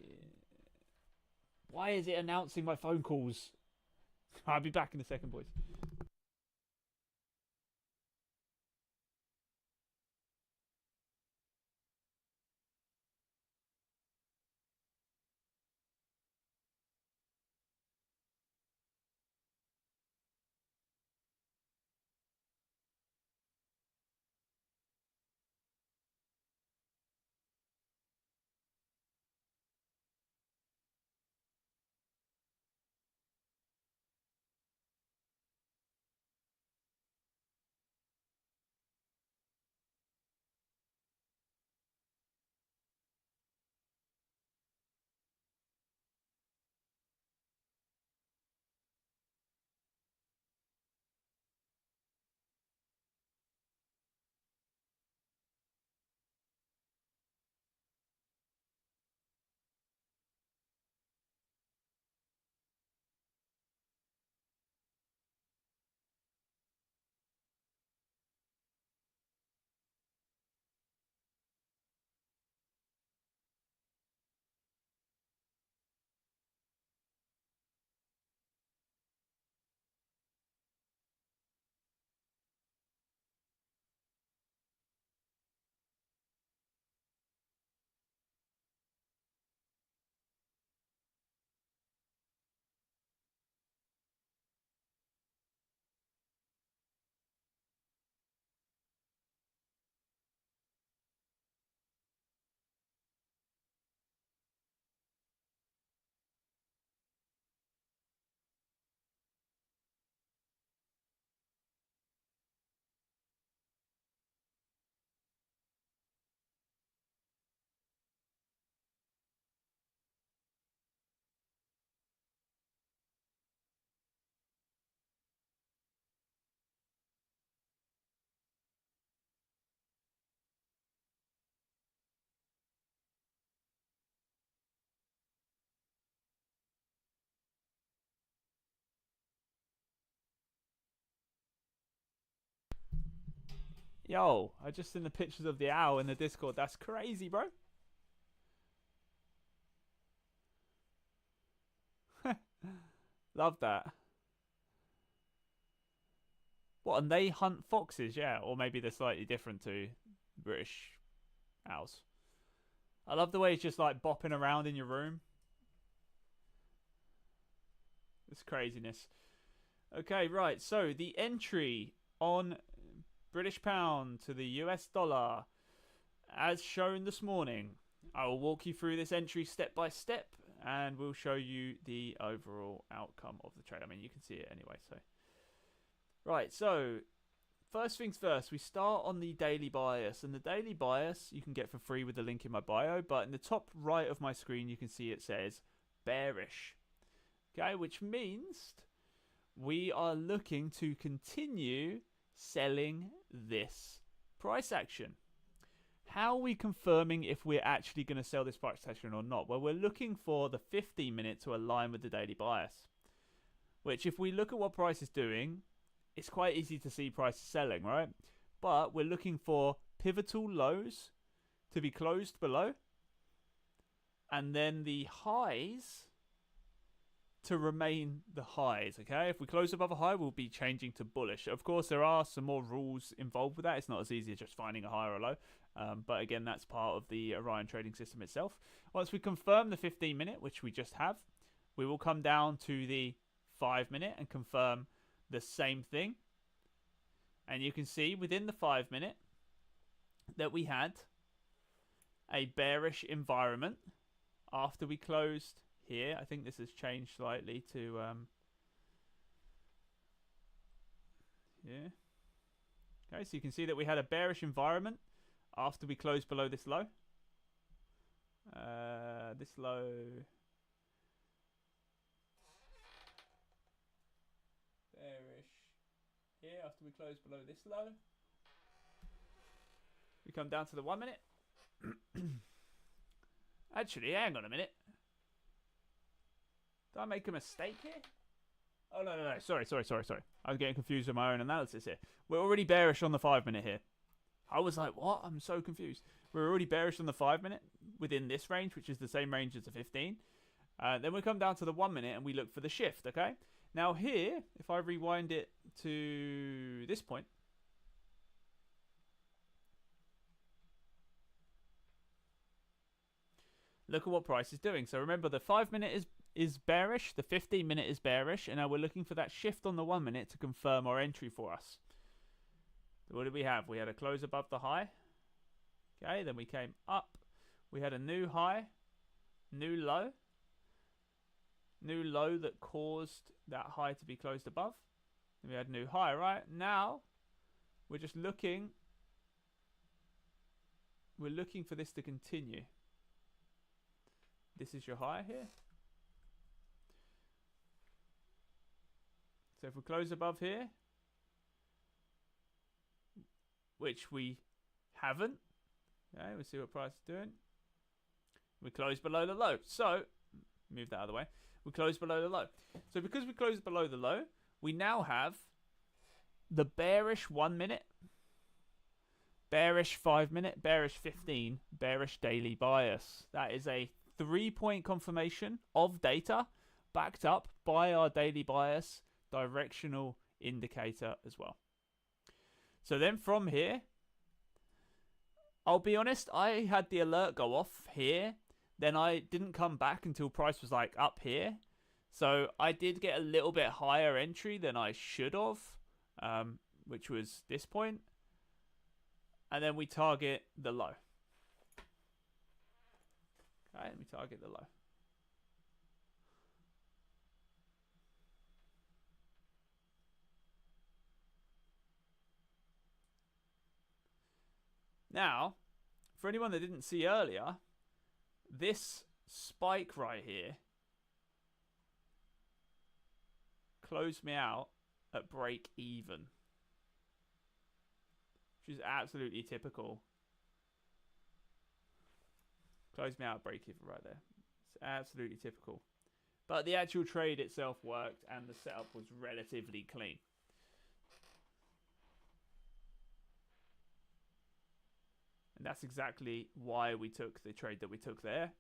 Why is it announcing my phone calls? I'll be back in a second, boys. Yo, I just seen the pictures of the owl in the Discord. That's crazy, bro. Love that. What, and they hunt foxes, yeah? Or maybe they're slightly different to British owls. I love the way it's just like bopping around in your room. It's craziness. Okay, right. So the entry on British pound to the US dollar, as shown this morning. I will walk you through this entry step by step, and we'll show you the overall outcome of the trade. I mean, you can see it anyway. So, right. So, first things first, we start on the daily bias, and the daily bias you can get for free with the link in my bio. But in the top right of my screen, you can see it says bearish. Okay, which means we are looking to continue selling this price action. How are we confirming if we're actually going to sell this price action or not? Well, we're looking for the 15-minute to align with the daily bias, which if we look at what price is doing, it's quite easy to see price selling, right? But we're looking for pivotal lows to be closed below, and then the highs to remain the highs, okay? If we close above a high, we'll be changing to bullish. Of course, there are some more rules involved with that. It's not as easy as just finding a high or a low. But again, that's part of the Orion trading system itself. Once we confirm the 15-minute, which we just have, we will come down to the 5-minute and confirm the same thing. And you can see within the 5-minute that we had a bearish environment after we closed here. I think this has changed slightly to yeah. Okay, so you can see that we had a bearish environment after we closed below this low. This low. Bearish here after we closed below this low. We come down to the 1-minute. Actually, hang on a minute. Did I make a mistake here? Oh, no. Sorry. I'm getting confused with my own analysis here. We're already bearish on the 5-minute here. I was like, what? I'm so confused. We're already bearish on the 5-minute within this range, which is the same range as the 15. Then we come down to the 1-minute and we look for the shift, okay? Now here, if I rewind it to this point, look at what price is doing. So remember, the 5-minute is bearish, the 15-minute is bearish, and now we're looking for that shift on the 1-minute to confirm our entry for us. So what did we have? We had a close above the high. Okay, then we came up. We had a new high, new low that caused that high to be closed above. Then we had new high, right? Now we're just looking. We're looking for this to continue. This is your high here. So if we close above here, which we haven't, okay, we'll see what price is doing. We close below the low. So, move that out of the way. We close below the low. So because we closed below the low, we now have the bearish 1-minute, bearish 5-minute, bearish 15, bearish daily bias. That is a 3-point confirmation of data backed up by our daily bias directional indicator as well. So then from here, I'll be honest, I had the alert go off here. Then I didn't come back until price was like up here. So I did get a little bit higher entry than I should have, which was this point. And then we target the low. Okay, and we target the low. Now, for anyone that didn't see earlier, this spike right here closed me out at break even, which is absolutely typical. Closed me out at break even right there. It's absolutely typical. But the actual trade itself worked and the setup was relatively clean. And that's exactly why we took the trade that we took there.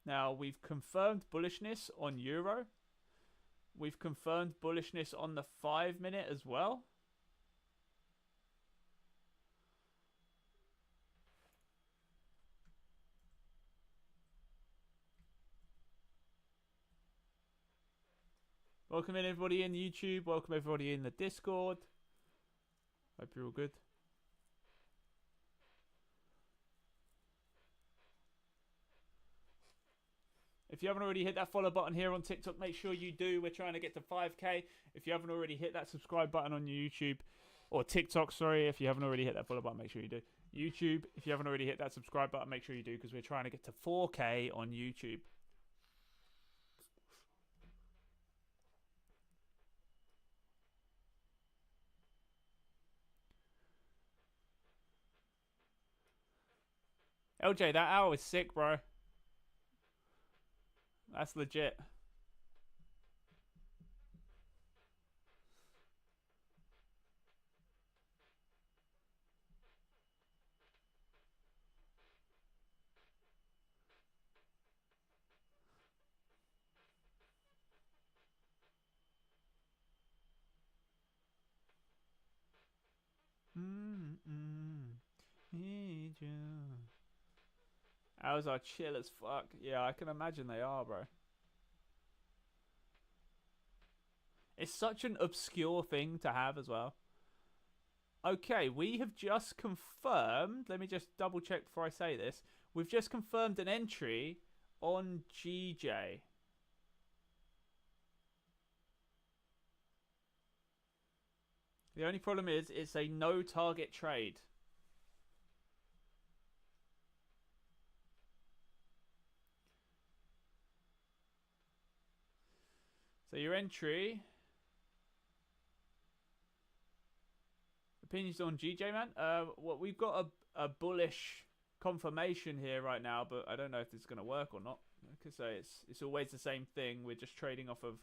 Now, we've confirmed bullishness on Euro. We've confirmed bullishness on the 5 minute as well. Welcome in everybody in YouTube. Welcome everybody in the Discord. Hope you're all good. If you haven't already hit that follow button here on TikTok, make sure you do. We're trying to get to 5K. If you haven't already hit that subscribe button on YouTube, or TikTok, sorry, if you haven't already hit that follow button, make sure you do. YouTube, if you haven't already hit that subscribe button, make sure you do, because we're trying to get to 4K on YouTube. LJ, that hour is sick, bro. That's legit. Hours are chill as fuck. Yeah, I can imagine they are, bro. It's such an obscure thing to have as well. Okay, we have just confirmed. Let me just double check before I say this. We've just confirmed an entry on GJ. The only problem is it's a no target trade. So your entry. Opinions on GJ, man? Well, we've got a bullish confirmation here right now, but I don't know if this is going to work or not. Like I say, it's always the same thing. We're just trading off of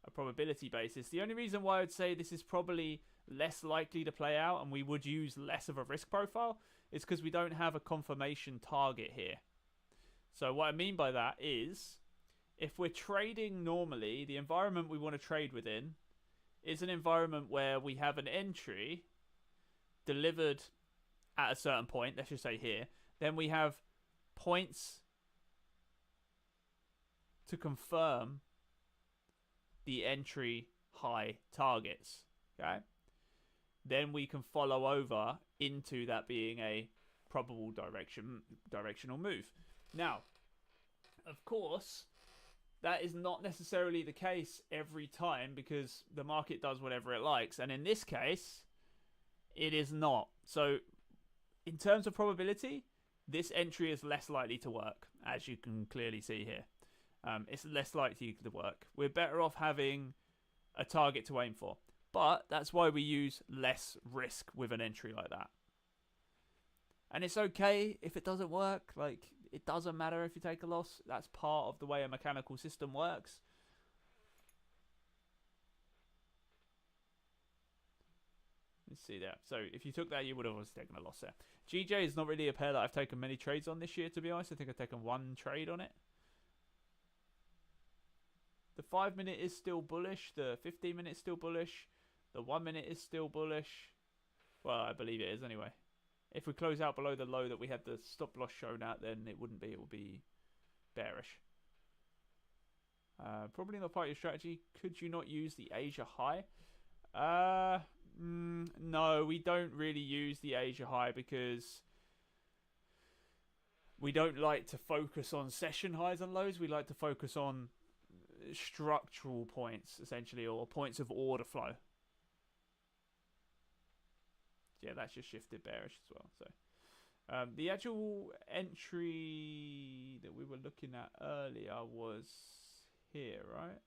a probability basis. The only reason why I would say this is probably less likely to play out and we would use less of a risk profile is because we don't have a confirmation target here. So what I mean by that is, if we're trading normally, the environment we want to trade within is an environment where we have an entry delivered at a certain point, let's just say here, then we have points to confirm the entry high targets, okay? Then we can follow over into that being a probable directional move. Now, of course, that is not necessarily the case every time because the market does whatever it likes. And in this case, it is not. So in terms of probability, this entry is less likely to work, as you can clearly see here. It's less likely to work. We're better off having a target to aim for. But that's why we use less risk with an entry like that. And it's okay if it doesn't work. Like, it doesn't matter if you take a loss. That's part of the way a mechanical system works. Let's see there. So if you took that, you would have obviously taken a loss there. GJ is not really a pair that I've taken many trades on this year, to be honest. I think I've taken one trade on it. The 5 minute is still bullish. The 15 minute is still bullish. The 1 minute is still bullish. Well, I believe it is anyway. If we close out below the low that we had the stop loss shown at, then it wouldn't be. It would be bearish. Probably not part of your strategy. Could you not use the Asia high? No, we don't really use the Asia high because we don't like to focus on session highs and lows. We like to focus on structural points, essentially, or points of order flow. Yeah, that's just shifted bearish as well. So the actual entry that we were looking at earlier was here, right?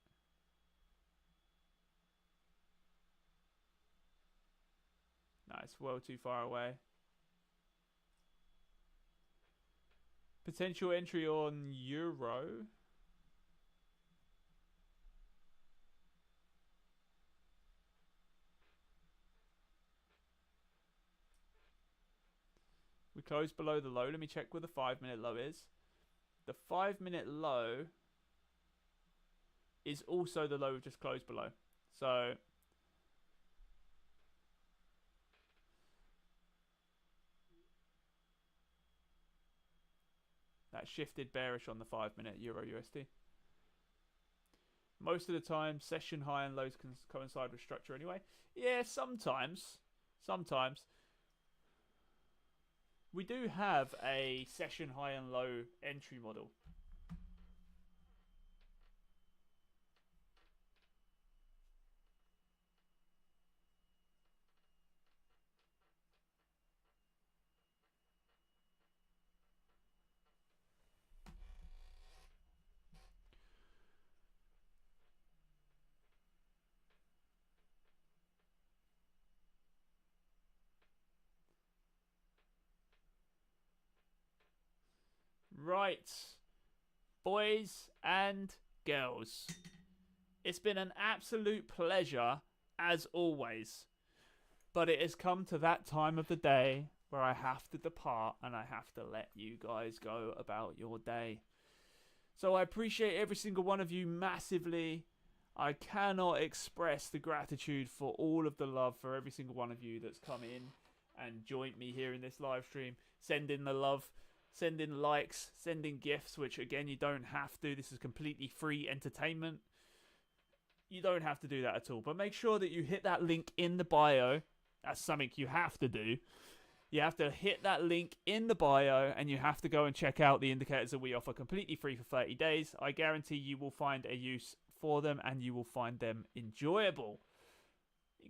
No, it's well too far away. Potential entry on Euro. closed below the low. Let me check where the 5-minute low is. The 5-minute low is also the low we've just closed below. So that shifted bearish on the 5-minute Euro USD. Most of the time, session high and lows can coincide with structure anyway. Yeah, sometimes. Sometimes. We do have a session high and low entry model. Right, boys and girls, it's been an absolute pleasure as always, but it has come to that time of the day where I have to depart and I have to let you guys go about your day. So I appreciate every single one of you massively. I cannot express the gratitude for all of the love for every single one of you that's come in and joined me here in this live stream. Send in the love. Send in likes, send in gifts, which again, you don't have to. This is completely free entertainment. You don't have to do that at all. But make sure that you hit that link in the bio. That's something you have to do. You have to hit that link in the bio and you have to go and check out the indicators that we offer completely free for 30 days. I guarantee you will find a use for them and you will find them enjoyable.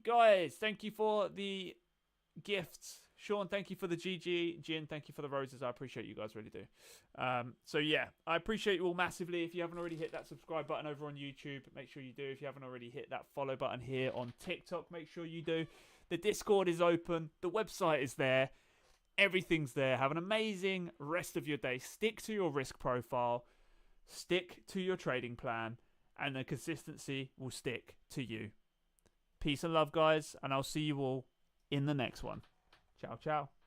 Guys, thank you for the gifts. Sean, thank you for the GG. Jin, thank you for the roses. I appreciate you guys, really do. So yeah, I appreciate you all massively. If you haven't already hit that subscribe button over on YouTube, make sure you do. If you haven't already hit that follow button here on TikTok, make sure you do. The Discord is open. The website is there. Everything's there. Have an amazing rest of your day. Stick to your risk profile. Stick to your trading plan. And the consistency will stick to you. Peace and love, guys. And I'll see you all in the next one. Ciao, ciao.